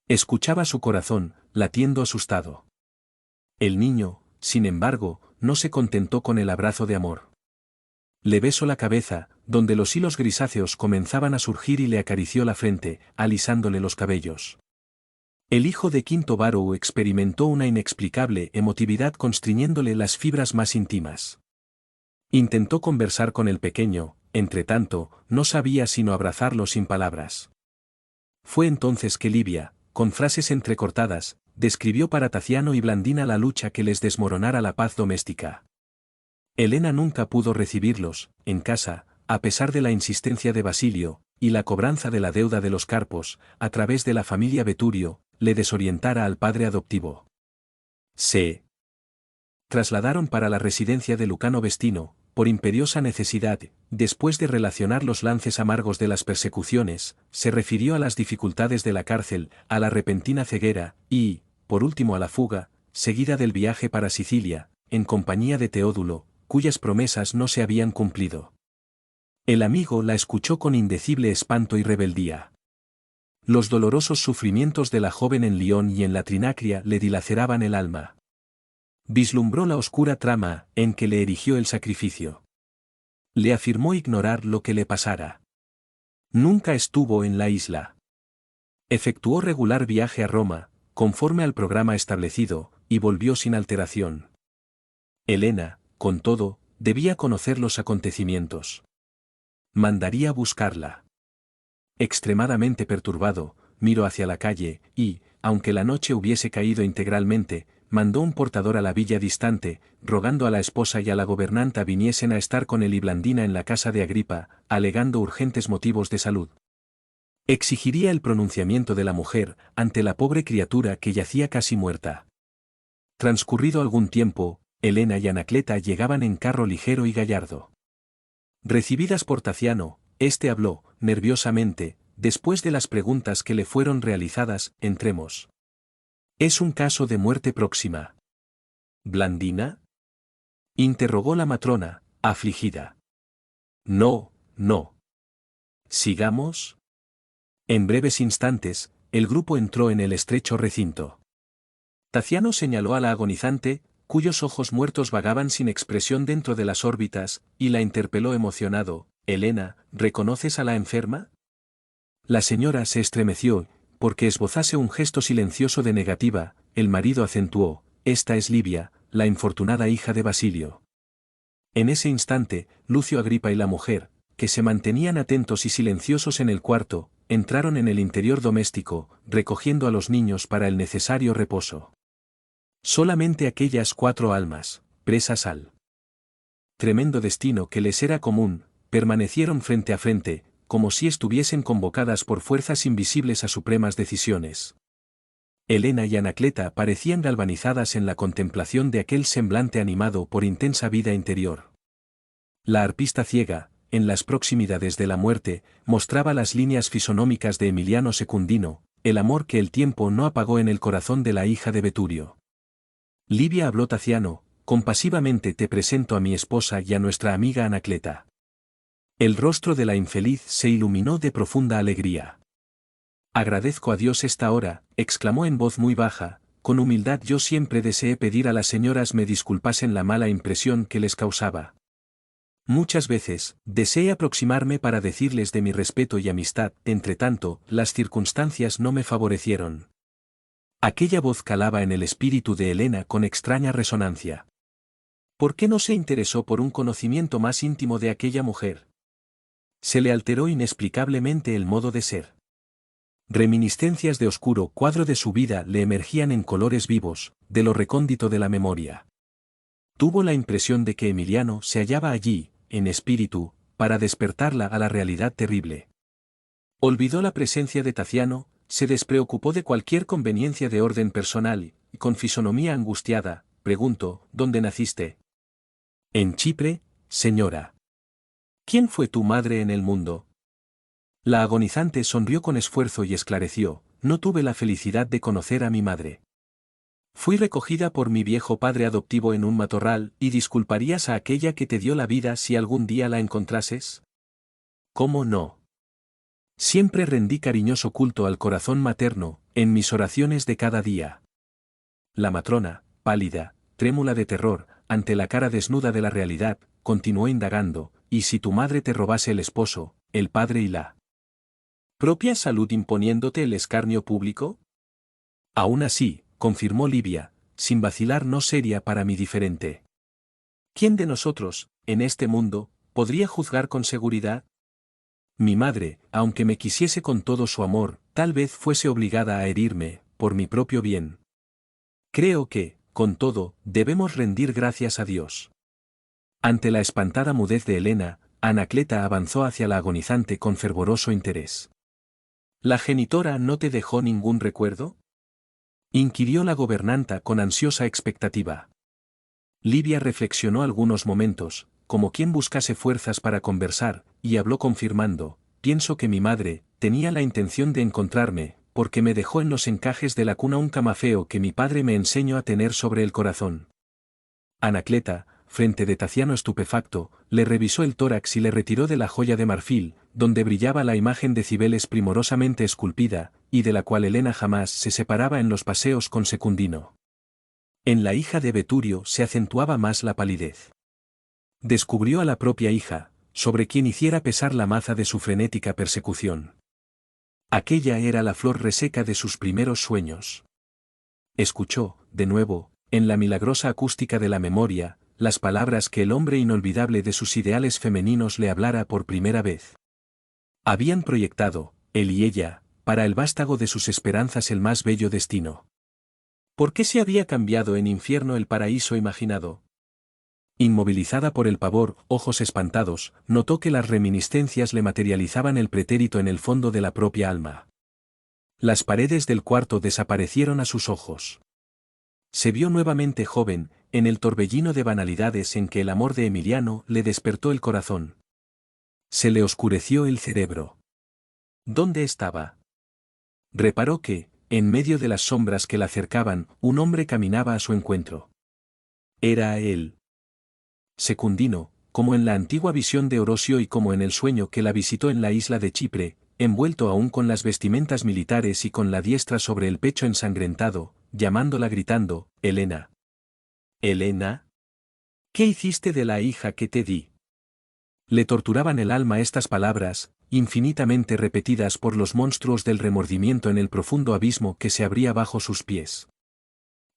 Escuchaba su corazón, latiendo asustado. El niño, sin embargo, no se contentó con el abrazo de amor. Le besó la cabeza, donde los hilos grisáceos comenzaban a surgir, y le acarició la frente, alisándole los cabellos. El hijo de Quinto Varro experimentó una inexplicable emotividad constriñéndole las fibras más íntimas. Intentó conversar con el pequeño, entretanto, no sabía sino abrazarlo sin palabras. Fue entonces que Livia, con frases entrecortadas, describió para Taciano y Blandina la lucha que les desmoronara la paz doméstica. Helena nunca pudo recibirlos, en casa, a pesar de la insistencia de Basilio, y la cobranza de la deuda de los Carpos, a través de la familia Veturio, le desorientara al padre adoptivo. Se trasladaron para la residencia de Lucano Vestino, por imperiosa necesidad. Después de relacionar los lances amargos de las persecuciones, se refirió a las dificultades de la cárcel, a la repentina ceguera, y, por último, a la fuga, seguida del viaje para Sicilia, en compañía de Teodulo, cuyas promesas no se habían cumplido. El amigo la escuchó con indecible espanto y rebeldía. Los dolorosos sufrimientos de la joven en Lión y en la Trinacria le dilaceraban el alma. Vislumbró la oscura trama en que le erigió el sacrificio. Le afirmó ignorar lo que le pasara. Nunca estuvo en la isla. Efectuó regular viaje a Roma, conforme al programa establecido, y volvió sin alteración. Helena, con todo, debía conocer los acontecimientos. Mandaría buscarla. Extremadamente perturbado, miró hacia la calle, y, aunque la noche hubiese caído integralmente, mandó un portador a la villa distante, rogando a la esposa y a la gobernanta viniesen a estar con él y Blandina en la casa de Agripa, alegando urgentes motivos de salud. Exigiría el pronunciamiento de la mujer, ante la pobre criatura que yacía casi muerta. Transcurrido algún tiempo, Helena y Anacleta llegaban en carro ligero y gallardo. Recibidas por Taciano, éste habló, nerviosamente, después de las preguntas que le fueron realizadas: entremos. Es un caso de muerte próxima. ¿Blandina?, interrogó la matrona, afligida. No, no. ¿Sigamos? En breves instantes, el grupo entró en el estrecho recinto. Taciano señaló a la agonizante, cuyos ojos muertos vagaban sin expresión dentro de las órbitas, y la interpeló emocionado: Helena, ¿reconoces a la enferma? La señora se estremeció, porque esbozase un gesto silencioso de negativa. El marido acentuó: esta es Livia, la infortunada hija de Basilio. En ese instante, Lucio Agripa y la mujer, que se mantenían atentos y silenciosos en el cuarto, entraron en el interior doméstico, recogiendo a los niños para el necesario reposo. Solamente aquellas 4 almas, presas al tremendo destino que les era común, permanecieron frente a frente, como si estuviesen convocadas por fuerzas invisibles a supremas decisiones. Helena y Anacleta parecían galvanizadas en la contemplación de aquel semblante animado por intensa vida interior. La arpista ciega, en las proximidades de la muerte, mostraba las líneas fisonómicas de Emiliano Secundino, el amor que el tiempo no apagó en el corazón de la hija de Beturio. Livia, habló Taciano, compasivamente te presento a mi esposa y a nuestra amiga Anacleta. El rostro de la infeliz se iluminó de profunda alegría. Agradezco a Dios esta hora, exclamó en voz muy baja, con humildad yo siempre deseé pedir a las señoras me disculpasen la mala impresión que les causaba. Muchas veces, deseé aproximarme para decirles de mi respeto y amistad, entretanto, las circunstancias no me favorecieron. Aquella voz calaba en el espíritu de Helena con extraña resonancia. ¿Por qué no se interesó por un conocimiento más íntimo de aquella mujer? Se le alteró inexplicablemente el modo de ser. Reminiscencias de oscuro cuadro de su vida le emergían en colores vivos, de lo recóndito de la memoria. Tuvo la impresión de que Emiliano se hallaba allí, en espíritu, para despertarla a la realidad terrible. Olvidó la presencia de Taciano, se despreocupó de cualquier conveniencia de orden personal, y con fisonomía angustiada, preguntó: ¿dónde naciste? En Chipre, señora. ¿Quién fue tu madre en el mundo? La agonizante sonrió con esfuerzo y esclareció: no tuve la felicidad de conocer a mi madre. Fui recogida por mi viejo padre adoptivo en un matorral, ¿y disculparías a aquella que te dio la vida si algún día la encontrases? ¿Cómo no? Siempre rendí cariñoso culto al corazón materno, en mis oraciones de cada día. La matrona, pálida, trémula de terror, ante la cara desnuda de la realidad, continuó indagando: ¿y si tu madre te robase el esposo, el padre y la propia salud imponiéndote el escarnio público? Aún así, confirmó Livia, sin vacilar, no sería para mí diferente. ¿Quién de nosotros, en este mundo, podría juzgar con seguridad? Mi madre, aunque me quisiese con todo su amor, tal vez fuese obligada a herirme, por mi propio bien. Creo que, con todo, debemos rendir gracias a Dios. Ante la espantada mudez de Helena, Anacleta avanzó hacia la agonizante con fervoroso interés. ¿La genitora no te dejó ningún recuerdo?, inquirió la gobernanta con ansiosa expectativa. Livia reflexionó algunos momentos, como quien buscase fuerzas para conversar, y habló confirmando: pienso que mi madre tenía la intención de encontrarme, porque me dejó en los encajes de la cuna un camafeo que mi padre me enseñó a tener sobre el corazón. Anacleta, frente de Taciano estupefacto, le revisó el tórax y le retiró de la joya de marfil, donde brillaba la imagen de Cibeles primorosamente esculpida, y de la cual Helena jamás se separaba en los paseos con Secundino. En la hija de Beturio se acentuaba más la palidez. Descubrió a la propia hija, sobre quien hiciera pesar la maza de su frenética persecución. Aquella era la flor reseca de sus primeros sueños. Escuchó, de nuevo, en la milagrosa acústica de la memoria, las palabras que el hombre inolvidable de sus ideales femeninos le hablara por primera vez. Habían proyectado, él y ella, para el vástago de sus esperanzas el más bello destino. ¿Por qué se había cambiado en infierno el paraíso imaginado? Inmovilizada por el pavor, ojos espantados, notó que las reminiscencias le materializaban el pretérito en el fondo de la propia alma. Las paredes del cuarto desaparecieron a sus ojos. Se vio nuevamente joven, en el torbellino de banalidades en que el amor de Emiliano le despertó el corazón. Se le oscureció el cerebro. ¿Dónde estaba? Reparó que, en medio de las sombras que la cercaban, un hombre caminaba a su encuentro. Era él. Secundino, como en la antigua visión de Orosio y como en el sueño que la visitó en la isla de Chipre, envuelto aún con las vestimentas militares y con la diestra sobre el pecho ensangrentado, llamándola gritando, «Helena». «¿Helena? ¿Qué hiciste de la hija que te di?» Le torturaban el alma estas palabras, infinitamente repetidas por los monstruos del remordimiento en el profundo abismo que se abría bajo sus pies.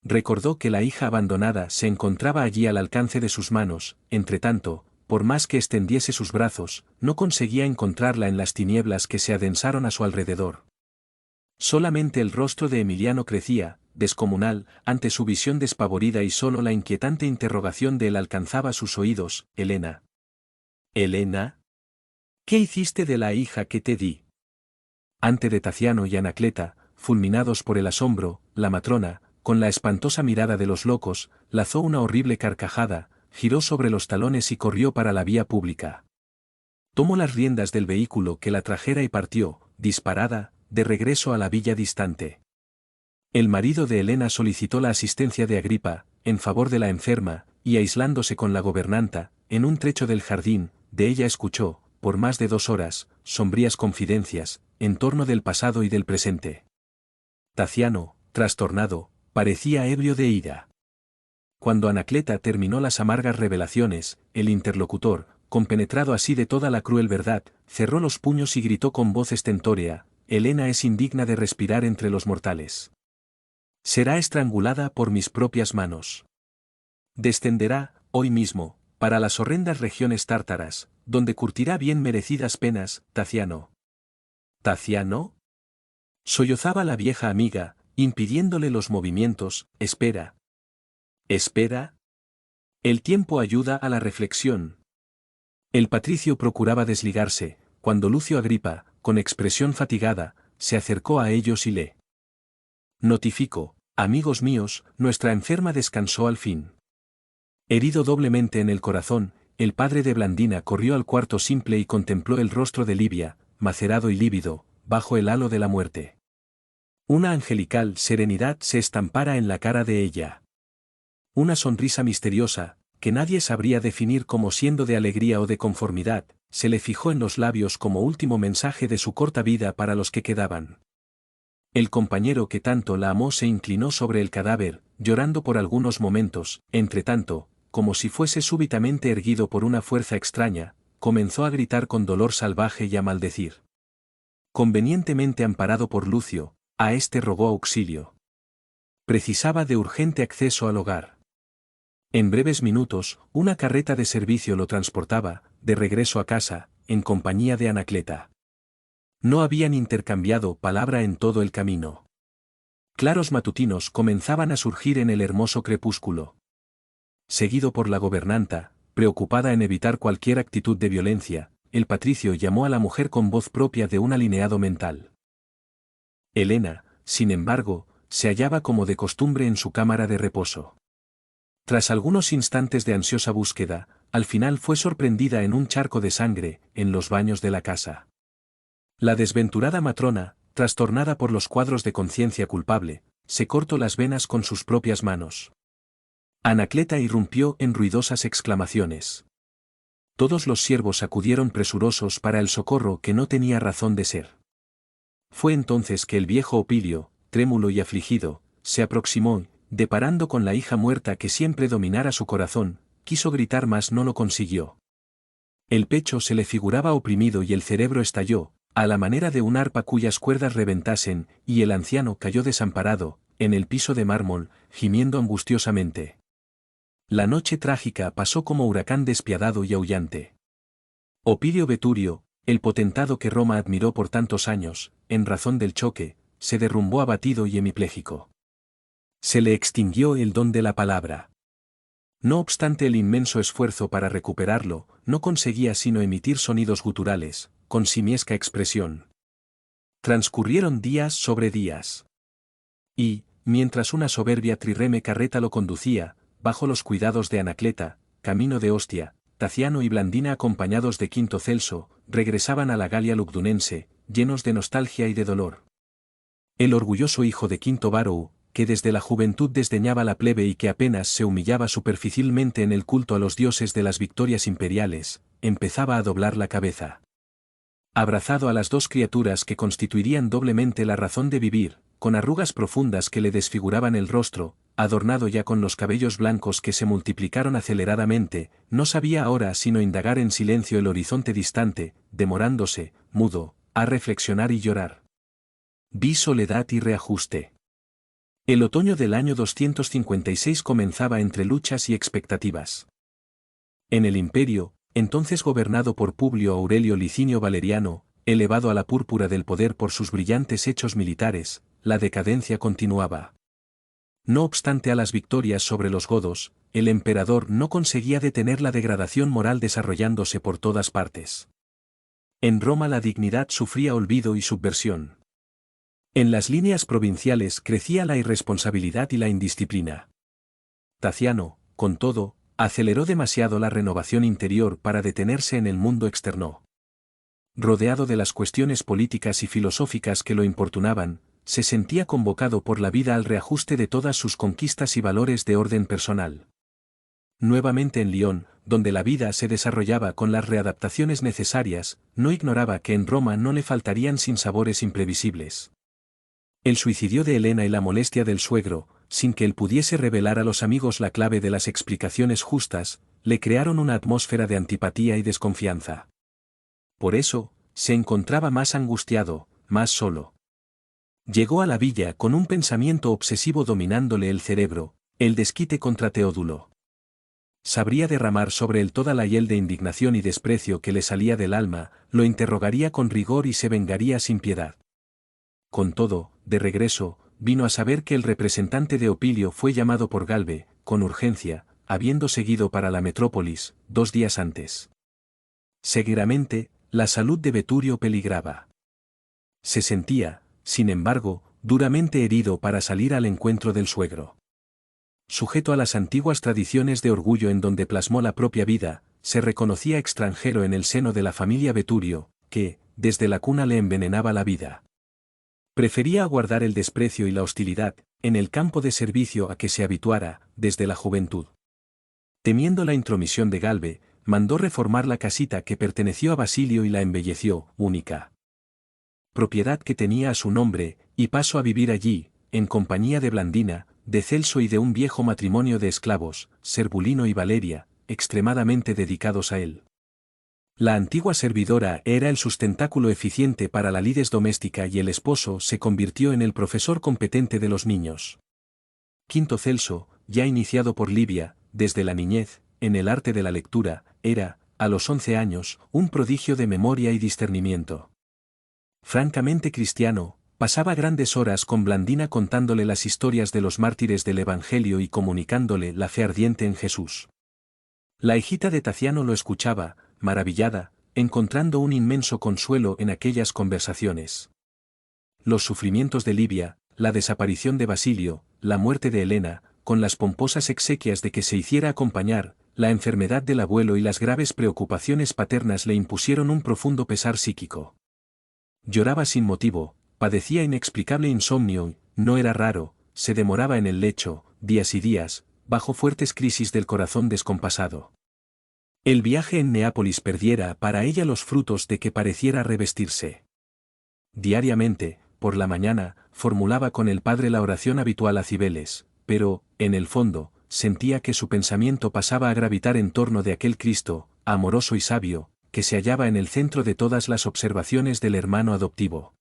Recordó que la hija abandonada se encontraba allí al alcance de sus manos, entretanto, por más que extendiese sus brazos, no conseguía encontrarla en las tinieblas que se adensaron a su alrededor. Solamente el rostro de Emiliano crecía, descomunal, ante su visión despavorida y solo la inquietante interrogación de él alcanzaba sus oídos, «Helena. ¿Helena? ¿Qué hiciste de la hija que te di?» Ante de Taciano y Anacleta, fulminados por el asombro, la matrona, con la espantosa mirada de los locos, lanzó una horrible carcajada, giró sobre los talones y corrió para la vía pública. Tomó las riendas del vehículo que la trajera y partió, disparada, de regreso a la villa distante. El marido de Helena solicitó la asistencia de Agripa, en favor de la enferma, y aislándose con la gobernanta, en un trecho del jardín, de ella escuchó, por más de 2 horas, sombrías confidencias, en torno del pasado y del presente. Taciano, trastornado, parecía ebrio de ira. Cuando Anacleta terminó las amargas revelaciones, el interlocutor, compenetrado así de toda la cruel verdad, cerró los puños y gritó con voz estentórea, «Helena es indigna de respirar entre los mortales. Será estrangulada por mis propias manos. Descenderá, hoy mismo, para las horrendas regiones tártaras, donde curtirá bien merecidas penas, Taciano». «¿Taciano?». Sollozaba la vieja amiga, impidiéndole los movimientos. «Espera». «¿Espera?». El tiempo ayuda a la reflexión. El patricio procuraba desligarse, cuando Lucio Agripa, con expresión fatigada, se acercó a ellos y le notificó, «Amigos míos, nuestra enferma descansó al fin». Herido doblemente en el corazón, el padre de Blandina corrió al cuarto simple y contempló el rostro de Livia, macerado y lívido, bajo el halo de la muerte. Una angelical serenidad se estampara en la cara de ella. Una sonrisa misteriosa, que nadie sabría definir como siendo de alegría o de conformidad, se le fijó en los labios como último mensaje de su corta vida para los que quedaban. El compañero que tanto la amó se inclinó sobre el cadáver, llorando por algunos momentos, entretanto, como si fuese súbitamente erguido por una fuerza extraña, comenzó a gritar con dolor salvaje y a maldecir. Convenientemente amparado por Lucio, a éste rogó auxilio. Precisaba de urgente acceso al hogar. En breves minutos, una carreta de servicio lo transportaba, de regreso a casa, en compañía de Anacleta. No habían intercambiado palabra en todo el camino. Claros matutinos comenzaban a surgir en el hermoso crepúsculo. Seguido por la gobernanta, preocupada en evitar cualquier actitud de violencia, el patricio llamó a la mujer con voz propia de un alineado mental. Helena, sin embargo, se hallaba como de costumbre en su cámara de reposo. Tras algunos instantes de ansiosa búsqueda, al final fue sorprendida en un charco de sangre, en los baños de la casa. La desventurada matrona, trastornada por los cuadros de conciencia culpable, se cortó las venas con sus propias manos. Anacleta irrumpió en ruidosas exclamaciones. todos los siervos acudieron presurosos para el socorro que no tenía razón de ser. Fue entonces que el viejo Opilio, trémulo y afligido, se aproximó, deparando con la hija muerta que siempre dominara su corazón, quiso gritar mas no lo consiguió. El pecho se le figuraba oprimido y el cerebro estalló, a la manera de un arpa cuyas cuerdas reventasen, y el anciano cayó desamparado, en el piso de mármol, gimiendo angustiosamente. La noche trágica pasó como huracán despiadado y aullante. Opilio Veturio, el potentado que Roma admiró por tantos años, en razón del choque, se derrumbó abatido y hemipléjico. Se le extinguió el don de la palabra. No obstante el inmenso esfuerzo para recuperarlo, no conseguía sino emitir sonidos guturales, con simiesca expresión. Transcurrieron días sobre días. Y, mientras una soberbia trireme carreta lo conducía, bajo los cuidados de Anacleta, camino de Ostia, Taciano y Blandina acompañados de Quinto Celso, regresaban a la Galia lugdunense, llenos de nostalgia y de dolor. El orgulloso hijo de Quinto Varro, que desde la juventud desdeñaba la plebe y que apenas se humillaba superficialmente en el culto a los dioses de las victorias imperiales, empezaba a doblar la cabeza. Abrazado a las dos criaturas que constituirían doblemente la razón de vivir, con arrugas profundas que le desfiguraban el rostro, adornado ya con los cabellos blancos que se multiplicaron aceleradamente, no sabía ahora sino indagar en silencio el horizonte distante, demorándose, mudo, a reflexionar y llorar. Vi soledad y reajuste. El otoño del año 256 comenzaba entre luchas y expectativas. En el imperio, entonces gobernado por Publio Aurelio Licinio Valeriano, elevado a la púrpura del poder por sus brillantes hechos militares, la decadencia continuaba. No obstante a las victorias sobre los godos, el emperador no conseguía detener la degradación moral desarrollándose por todas partes. En Roma la dignidad sufría olvido y subversión. En las líneas provinciales crecía la irresponsabilidad y la indisciplina. Taciano, con todo, aceleró demasiado la renovación interior para detenerse en el mundo externo. Rodeado de las cuestiones políticas y filosóficas que lo importunaban, se sentía convocado por la vida al reajuste de todas sus conquistas y valores de orden personal. Nuevamente en Lyon, donde la vida se desarrollaba con las readaptaciones necesarias, no ignoraba que en Roma no le faltarían sinsabores imprevisibles. El suicidio de Helena y la molestia del suegro, sin que él pudiese revelar a los amigos la clave de las explicaciones justas, le crearon una atmósfera de antipatía y desconfianza. Por eso, se encontraba más angustiado, más solo. Llegó a la villa con un pensamiento obsesivo dominándole el cerebro, el desquite contra Teodulo. Sabría derramar sobre él toda la hiel de indignación y desprecio que le salía del alma, lo interrogaría con rigor y se vengaría sin piedad. Con todo, de regreso, vino a saber que el representante de Opilio fue llamado por Galbe, con urgencia, habiendo seguido para la metrópolis, 2 días antes. Seguidamente, la salud de Veturio peligraba. Se sentía, sin embargo, duramente herido para salir al encuentro del suegro. Sujeto a las antiguas tradiciones de orgullo en donde plasmó la propia vida, se reconocía extranjero en el seno de la familia Veturio, que, desde la cuna le envenenaba la vida. Prefería aguardar el desprecio y la hostilidad, en el campo de servicio a que se habituara, desde la juventud. Temiendo la intromisión de Galbe, mandó reformar la casita que perteneció a Basilio y la embelleció, única propiedad que tenía a su nombre, y pasó a vivir allí, en compañía de Blandina, de Celso y de un viejo matrimonio de esclavos, Serbulino y Valeria, extremadamente dedicados a él. La antigua servidora era el sustentáculo eficiente para la lides doméstica y el esposo se convirtió en el profesor competente de los niños. Quinto Celso, ya iniciado por Livia, desde la niñez, en el arte de la lectura, era, a los 11 años, un prodigio de memoria y discernimiento. Francamente cristiano, pasaba grandes horas con Blandina contándole las historias de los mártires del Evangelio y comunicándole la fe ardiente en Jesús. La hijita de Taciano lo escuchaba, maravillada, encontrando un inmenso consuelo en aquellas conversaciones. Los sufrimientos de Livia, la desaparición de Basilio, la muerte de Helena, con las pomposas exequias de que se hiciera acompañar, la enfermedad del abuelo y las graves preocupaciones paternas le impusieron un profundo pesar psíquico. Lloraba sin motivo, padecía inexplicable insomnio, no era raro, se demoraba en el lecho, días y días, bajo fuertes crisis del corazón descompasado. El viaje en Neápolis perdiera para ella los frutos de que pareciera revestirse. Diariamente, por la mañana, formulaba con el padre la oración habitual a Cibeles, pero, en el fondo, sentía que su pensamiento pasaba a gravitar en torno de aquel Cristo, amoroso y sabio, que se hallaba en el centro de todas las observaciones del hermano adoptivo.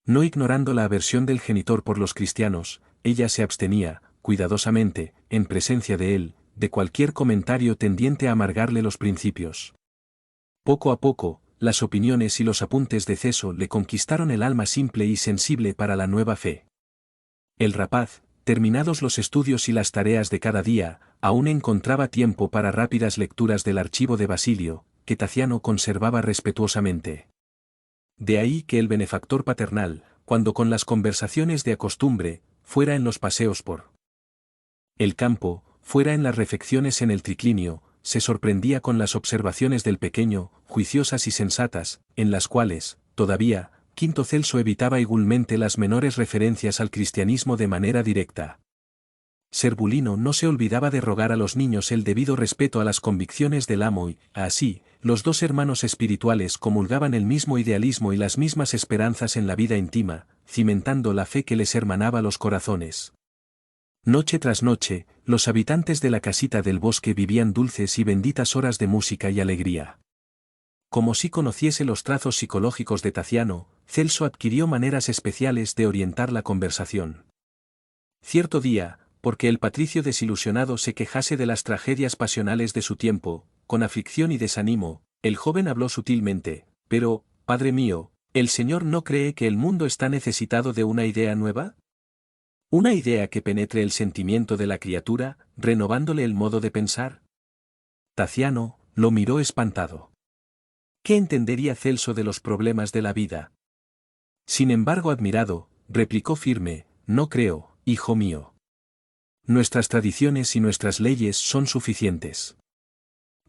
No ignorando la aversión del genitor por los cristianos, ella se abstenía, cuidadosamente, en presencia de él, de cualquier comentario tendiente a amargarle los principios. Poco a poco, las opiniones y los apuntes de Ceso le conquistaron el alma simple y sensible para la nueva fe. El rapaz, terminados los estudios y las tareas de cada día, aún encontraba tiempo para rápidas lecturas del archivo de Basilio, que Taciano conservaba respetuosamente. De ahí que el benefactor paternal, cuando con las conversaciones de acostumbre, fuera en los paseos por el campo, fuera en las refecciones en el triclinio, se sorprendía con las observaciones del pequeño, juiciosas y sensatas, en las cuales, todavía, Quinto Celso evitaba igualmente las menores referencias al cristianismo de manera directa. Serbulino no se olvidaba de rogar a los niños el debido respeto a las convicciones del amo y, así, los dos hermanos espirituales comulgaban el mismo idealismo y las mismas esperanzas en la vida íntima, cimentando la fe que les hermanaba los corazones. Noche tras noche, los habitantes de la casita del bosque vivían dulces y benditas horas de música y alegría. Como si conociese los trazos psicológicos de Taciano, Celso adquirió maneras especiales de orientar la conversación. Cierto día, porque el patricio desilusionado se quejase de las tragedias pasionales de su tiempo, con aflicción y desánimo, el joven habló sutilmente: «Pero, padre mío, ¿el Señor no cree que el mundo está necesitado de una idea nueva? ¿Una idea que penetre el sentimiento de la criatura, renovándole el modo de pensar?» Taciano lo miró espantado. ¿Qué entendería Celso de los problemas de la vida? Sin embargo, admirado, replicó firme: «No creo, hijo mío. Nuestras tradiciones y nuestras leyes son suficientes.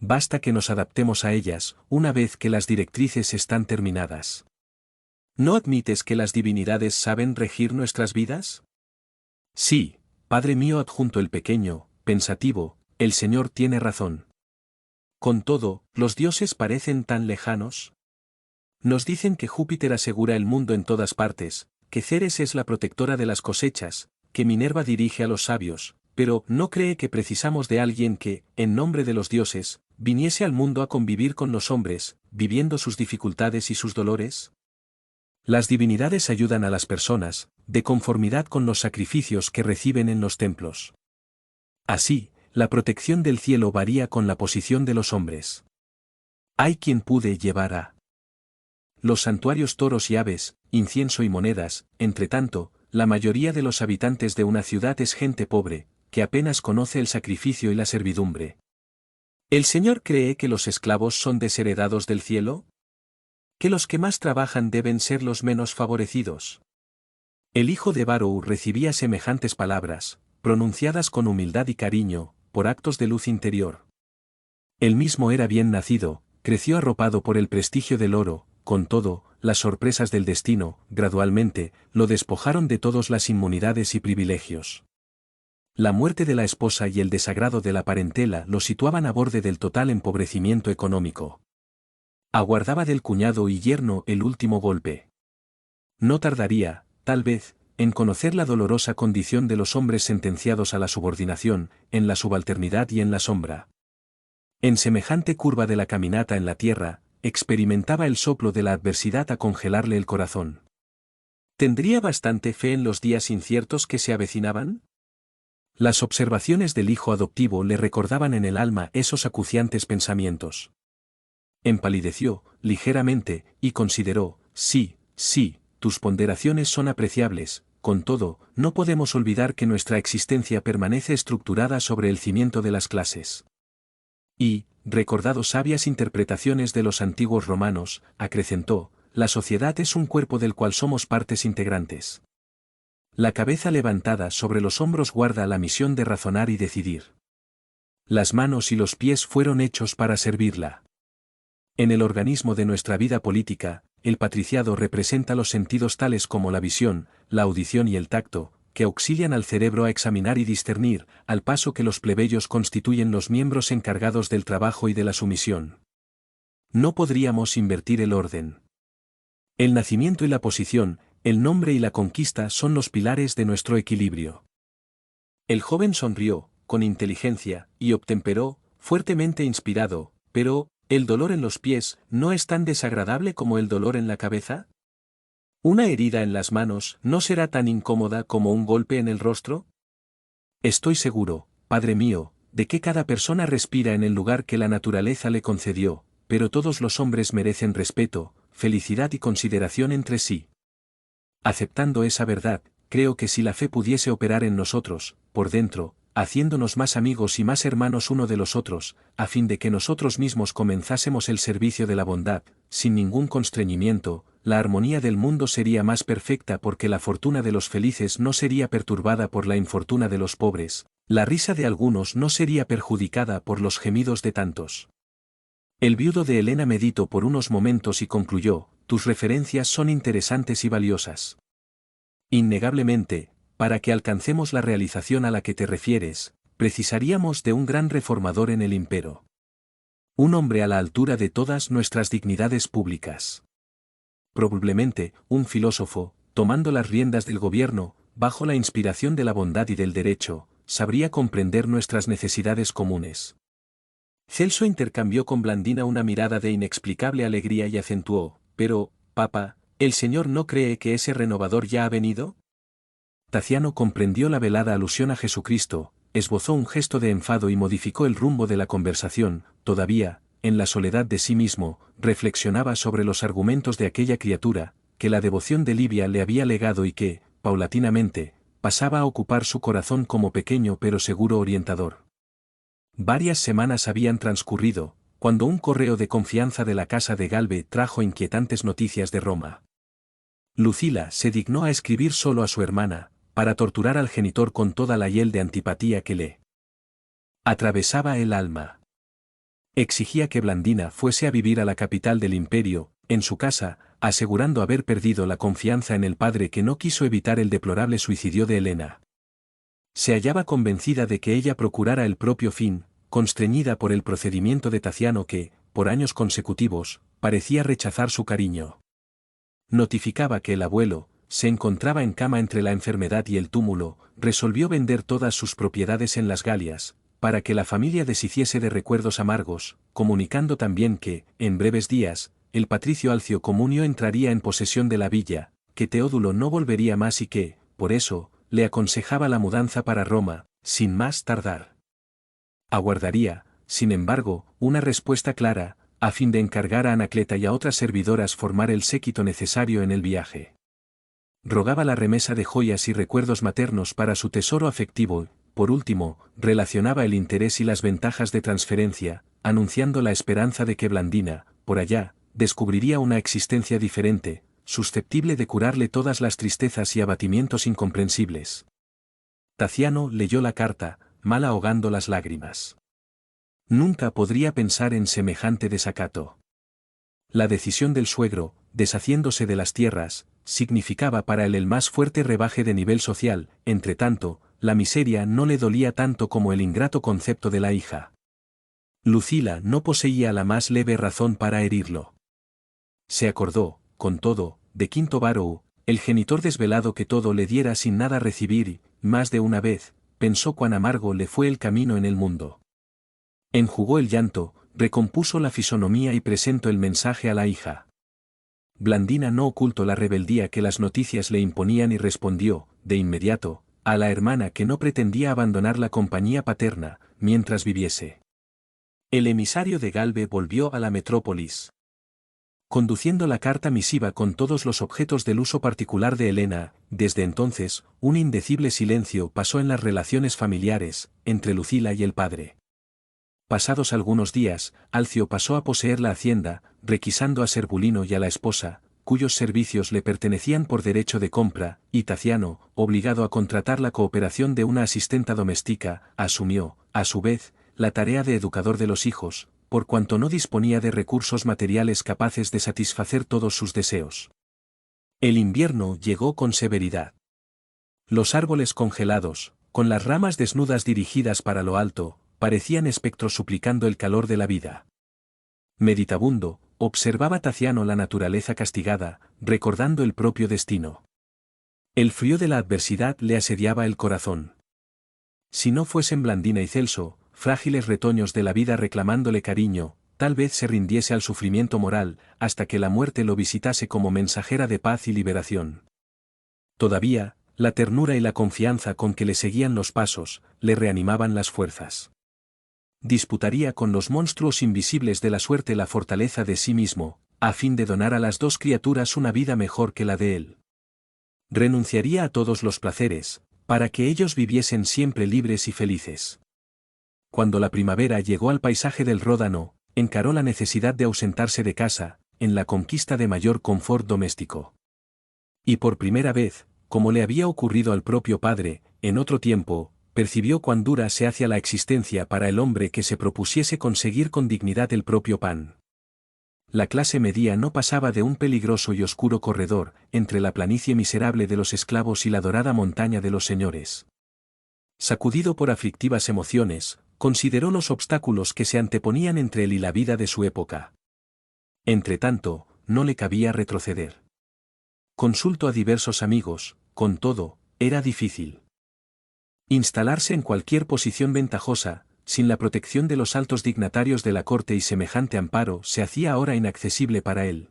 Basta que nos adaptemos a ellas, una vez que las directrices están terminadas. ¿No admites que las divinidades saben regir nuestras vidas?» «Sí, padre mío», adjuntó el pequeño, pensativo, «el Señor tiene razón. Con todo, los dioses parecen tan lejanos. Nos dicen que Júpiter asegura el mundo en todas partes, que Ceres es la protectora de las cosechas, que Minerva dirige a los sabios, pero ¿no cree que precisamos de alguien que, en nombre de los dioses, viniese al mundo a convivir con los hombres, viviendo sus dificultades y sus dolores? Las divinidades ayudan a las personas, de conformidad con los sacrificios que reciben en los templos. Así, la protección del cielo varía con la posición de los hombres. Hay quien puede llevar a los santuarios toros y aves, incienso y monedas. Entretanto, la mayoría de los habitantes de una ciudad es gente pobre, que apenas conoce el sacrificio y la servidumbre. ¿El Señor cree que los esclavos son desheredados del cielo? ¿Que los que más trabajan deben ser los menos favorecidos? El hijo de Barou recibía semejantes palabras, pronunciadas con humildad y cariño, por actos de luz interior. Él mismo era bien nacido, creció arropado por el prestigio del oro. Con todo, las sorpresas del destino, gradualmente, lo despojaron de todas las inmunidades y privilegios. La muerte de la esposa y el desagrado de la parentela lo situaban a borde del total empobrecimiento económico. Aguardaba del cuñado y yerno el último golpe. No tardaría, tal vez, en conocer la dolorosa condición de los hombres sentenciados a la subordinación, en la subalternidad y en la sombra. En semejante curva de la caminata en la tierra, experimentaba el soplo de la adversidad a congelarle el corazón. ¿Tendría bastante fe en los días inciertos que se avecinaban? Las observaciones del hijo adoptivo le recordaban en el alma esos acuciantes pensamientos. Empalideció, ligeramente, y consideró: sí, tus ponderaciones son apreciables, con todo, no podemos olvidar que nuestra existencia permanece estructurada sobre el cimiento de las clases. Y, recordado sabias interpretaciones de los antiguos romanos, acrecentó: la sociedad es un cuerpo del cual somos partes integrantes. La cabeza levantada sobre los hombros guarda la misión de razonar y decidir. Las manos y los pies fueron hechos para servirla. En el organismo de nuestra vida política, el patriciado representa los sentidos tales como la visión, la audición y el tacto, que auxilian al cerebro a examinar y discernir, al paso que los plebeyos constituyen los miembros encargados del trabajo y de la sumisión. No podríamos invertir el orden. El nacimiento y la posición, el nombre y la conquista son los pilares de nuestro equilibrio. El joven sonrió, con inteligencia, y obtemperó, fuertemente inspirado, pero, ¿el dolor en los pies no es tan desagradable como el dolor en la cabeza? ¿Una herida en las manos no será tan incómoda como un golpe en el rostro? Estoy seguro, Padre mío, de que cada persona respira en el lugar que la naturaleza le concedió, pero todos los hombres merecen respeto, felicidad y consideración entre sí. Aceptando esa verdad, creo que si la fe pudiese operar en nosotros, por dentro, haciéndonos más amigos y más hermanos uno de los otros, a fin de que nosotros mismos comenzásemos el servicio de la bondad, sin ningún constreñimiento, la armonía del mundo sería más perfecta porque la fortuna de los felices no sería perturbada por la infortuna de los pobres, la risa de algunos no sería perjudicada por los gemidos de tantos. El viudo de Helena meditó por unos momentos y concluyó: tus referencias son interesantes y valiosas. Innegablemente, para que alcancemos la realización a la que te refieres, precisaríamos de un gran reformador en el imperio. Un hombre a la altura de todas nuestras dignidades públicas. Probablemente, un filósofo, tomando las riendas del gobierno, bajo la inspiración de la bondad y del derecho, sabría comprender nuestras necesidades comunes. Celso intercambió con Blandina una mirada de inexplicable alegría y acentuó: pero, Papa, ¿el Señor no cree que ese renovador ya ha venido? Taciano comprendió la velada alusión a Jesucristo, esbozó un gesto de enfado y modificó el rumbo de la conversación. Todavía, en la soledad de sí mismo, reflexionaba sobre los argumentos de aquella criatura, que la devoción de Livia le había legado y que, paulatinamente, pasaba a ocupar su corazón como pequeño pero seguro orientador. Varias semanas habían transcurrido, cuando un correo de confianza de la casa de Galbe trajo inquietantes noticias de Roma. Lucila se dignó a escribir solo a su hermana, para torturar al genitor con toda la hiel de antipatía que le atravesaba el alma. Exigía que Blandina fuese a vivir a la capital del imperio, en su casa, asegurando haber perdido la confianza en el padre que no quiso evitar el deplorable suicidio de Helena. Se hallaba convencida de que ella procurara el propio fin, constreñida por el procedimiento de Taciano que, por años consecutivos, parecía rechazar su cariño. Notificaba que el abuelo, se encontraba en cama entre la enfermedad y el túmulo, resolvió vender todas sus propiedades en las Galias, para que la familia deshiciese de recuerdos amargos, comunicando también que, en breves días, el patricio Alcio Comunio entraría en posesión de la villa, que Teodulo no volvería más y que, por eso, le aconsejaba la mudanza para Roma, sin más tardar. Aguardaría, sin embargo, una respuesta clara, a fin de encargar a Anacleta y a otras servidoras formar el séquito necesario en el viaje. Rogaba la remesa de joyas y recuerdos maternos para su tesoro afectivo. Por último, relacionaba el interés y las ventajas de transferencia, anunciando la esperanza de que Blandina, por allá, descubriría una existencia diferente, susceptible de curarle todas las tristezas y abatimientos incomprensibles. Taciano leyó la carta, mal ahogando las lágrimas. Nunca podría pensar en semejante desacato. La decisión del suegro, deshaciéndose de las tierras, significaba para él el más fuerte rebaje de nivel social. Entretanto, la miseria no le dolía tanto como el ingrato concepto de la hija. Lucila no poseía la más leve razón para herirlo. Se acordó, con todo, de Quinto Varro, el genitor desvelado que todo le diera sin nada recibir y, más de una vez, pensó cuán amargo le fue el camino en el mundo. Enjugó el llanto, recompuso la fisonomía y presentó el mensaje a la hija. Blandina no ocultó la rebeldía que las noticias le imponían y respondió, de inmediato, a la hermana que no pretendía abandonar la compañía paterna, mientras viviese. El emisario de Galbe volvió a la metrópolis, conduciendo la carta misiva con todos los objetos del uso particular de Helena. Desde entonces, un indecible silencio pasó en las relaciones familiares, entre Lucila y el padre. Pasados algunos días, Alcio pasó a poseer la hacienda, requisando a Serbulino y a la esposa, cuyos servicios le pertenecían por derecho de compra, y Taciano, obligado a contratar la cooperación de una asistenta doméstica, asumió, a su vez, la tarea de educador de los hijos, por cuanto no disponía de recursos materiales capaces de satisfacer todos sus deseos. El invierno llegó con severidad. Los árboles congelados, con las ramas desnudas dirigidas para lo alto, parecían espectros suplicando el calor de la vida. Meditabundo, observaba Taciano la naturaleza castigada, recordando el propio destino. El frío de la adversidad le asediaba el corazón. Si no fuesen Blandina y Celso, frágiles retoños de la vida reclamándole cariño, tal vez se rindiese al sufrimiento moral, hasta que la muerte lo visitase como mensajera de paz y liberación. Todavía, la ternura y la confianza con que le seguían los pasos, le reanimaban las fuerzas. Disputaría con los monstruos invisibles de la suerte la fortaleza de sí mismo, a fin de donar a las dos criaturas una vida mejor que la de él. Renunciaría a todos los placeres, para que ellos viviesen siempre libres y felices. Cuando la primavera llegó al paisaje del Ródano, encaró la necesidad de ausentarse de casa, en la conquista de mayor confort doméstico. Y por primera vez, como le había ocurrido al propio padre, en otro tiempo, percibió cuán dura se hacía la existencia para el hombre que se propusiese conseguir con dignidad el propio pan. La clase media no pasaba de un peligroso y oscuro corredor, entre la planicie miserable de los esclavos y la dorada montaña de los señores. Sacudido por aflictivas emociones, consideró los obstáculos que se anteponían entre él y la vida de su época. Entretanto, no le cabía retroceder. Consultó a diversos amigos, con todo, era difícil. Instalarse en cualquier posición ventajosa, sin la protección de los altos dignatarios de la corte y semejante amparo se hacía ahora inaccesible para él.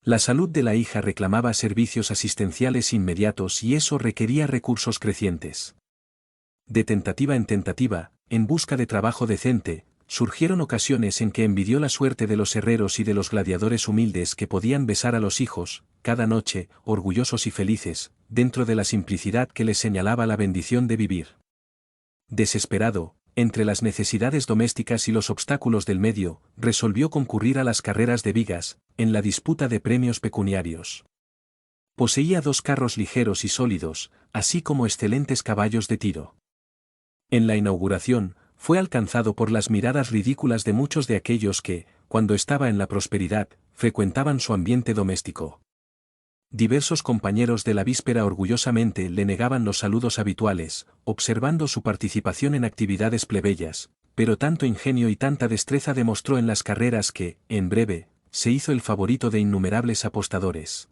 La salud de la hija reclamaba servicios asistenciales inmediatos y eso requería recursos crecientes. De tentativa en tentativa, en busca de trabajo decente, surgieron ocasiones en que envidió la suerte de los herreros y de los gladiadores humildes que podían besar a los hijos, cada noche, orgullosos y felices, dentro de la simplicidad que les señalaba la bendición de vivir. Desesperado, entre las necesidades domésticas y los obstáculos del medio, resolvió concurrir a las carreras de vigas, en la disputa de premios pecuniarios. Poseía 2 carros ligeros y sólidos, así como excelentes caballos de tiro. En la inauguración, fue alcanzado por las miradas ridículas de muchos de aquellos que, cuando estaba en la prosperidad, frecuentaban su ambiente doméstico. Diversos compañeros de la víspera orgullosamente le negaban los saludos habituales, observando su participación en actividades plebeyas, pero tanto ingenio y tanta destreza demostró en las carreras que, en breve, se hizo el favorito de innumerables apostadores.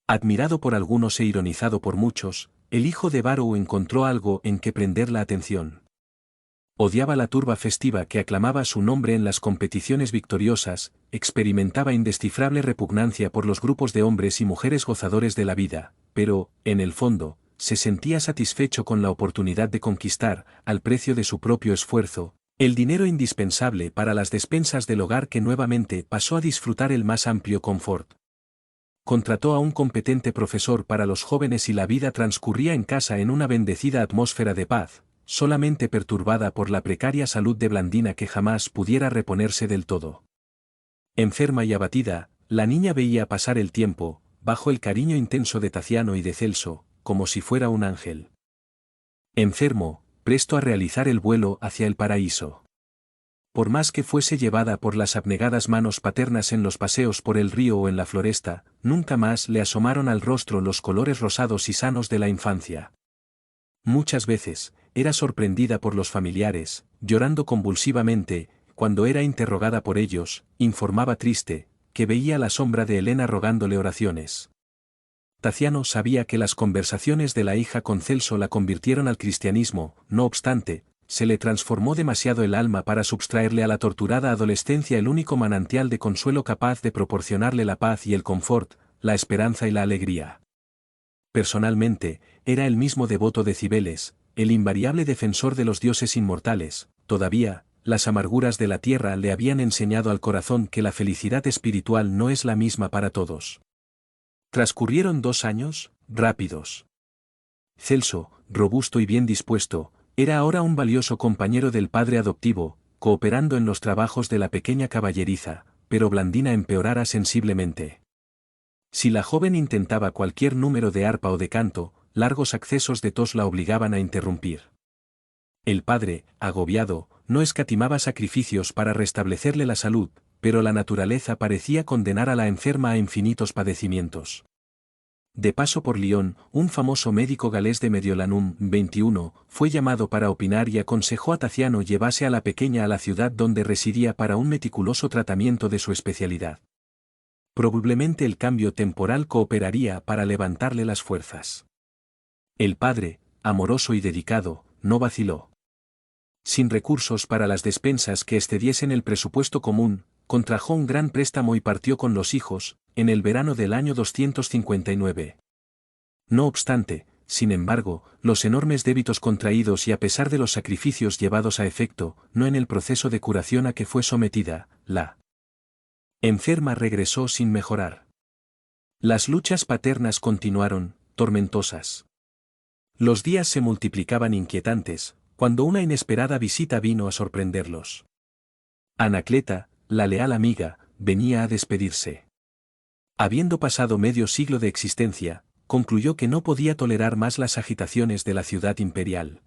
Admirado por algunos e ironizado por muchos, el hijo de Varro encontró algo en que prender la atención. Odiaba la turba festiva que aclamaba su nombre en las competiciones victoriosas, experimentaba indescifrable repugnancia por los grupos de hombres y mujeres gozadores de la vida, pero, en el fondo, se sentía satisfecho con la oportunidad de conquistar, al precio de su propio esfuerzo, el dinero indispensable para las despensas del hogar que nuevamente pasó a disfrutar el más amplio confort. Contrató a un competente profesor para los jóvenes y la vida transcurría en casa en una bendecida atmósfera de paz, solamente perturbada por la precaria salud de Blandina que jamás pudiera reponerse del todo. Enferma y abatida, la niña veía pasar el tiempo, bajo el cariño intenso de Taciano y de Celso, como si fuera un ángel. Enfermo, presto a realizar el vuelo hacia el paraíso. Por más que fuese llevada por las abnegadas manos paternas en los paseos por el río o en la floresta, nunca más le asomaron al rostro los colores rosados y sanos de la infancia. Muchas veces, era sorprendida por los familiares, llorando convulsivamente, cuando era interrogada por ellos, informaba triste, que veía la sombra de Helena rogándole oraciones. Taciano sabía que las conversaciones de la hija con Celso la convirtieron al cristianismo, no obstante, se le transformó demasiado el alma para subtraerle a la torturada adolescencia el único manantial de consuelo capaz de proporcionarle la paz y el confort, la esperanza y la alegría. Personalmente, era el mismo devoto de Cibeles, el invariable defensor de los dioses inmortales. Todavía, las amarguras de la tierra le habían enseñado al corazón que la felicidad espiritual no es la misma para todos. Transcurrieron 2 años, rápidos. Celso, robusto y bien dispuesto, era ahora un valioso compañero del padre adoptivo, cooperando en los trabajos de la pequeña caballeriza, pero Blandina empeorara sensiblemente. Si la joven intentaba cualquier número de arpa o de canto, largos accesos de tos la obligaban a interrumpir. El padre, agobiado, no escatimaba sacrificios para restablecerle la salud, pero la naturaleza parecía condenar a la enferma a infinitos padecimientos. de paso por Lyon, un famoso médico galés de Mediolanum 21, fue llamado para opinar y aconsejó a Taciano llevase a la pequeña a la ciudad donde residía para un meticuloso tratamiento de su especialidad. Probablemente el cambio temporal cooperaría para levantarle las fuerzas. El padre, amoroso y dedicado, no vaciló. Sin recursos para las despensas que excediesen el presupuesto común, contrajo un gran préstamo y partió con los hijos, en el verano del año 259. No obstante, sin embargo, los enormes débitos contraídos y a pesar de los sacrificios llevados a efecto, no en el proceso de curación a que fue sometida, la enferma regresó sin mejorar. Las luchas paternas continuaron, tormentosas. Los días se multiplicaban inquietantes, cuando una inesperada visita vino a sorprenderlos. Anacleta, la leal amiga, venía a despedirse. Habiendo pasado medio siglo de existencia, concluyó que no podía tolerar más las agitaciones de la ciudad imperial.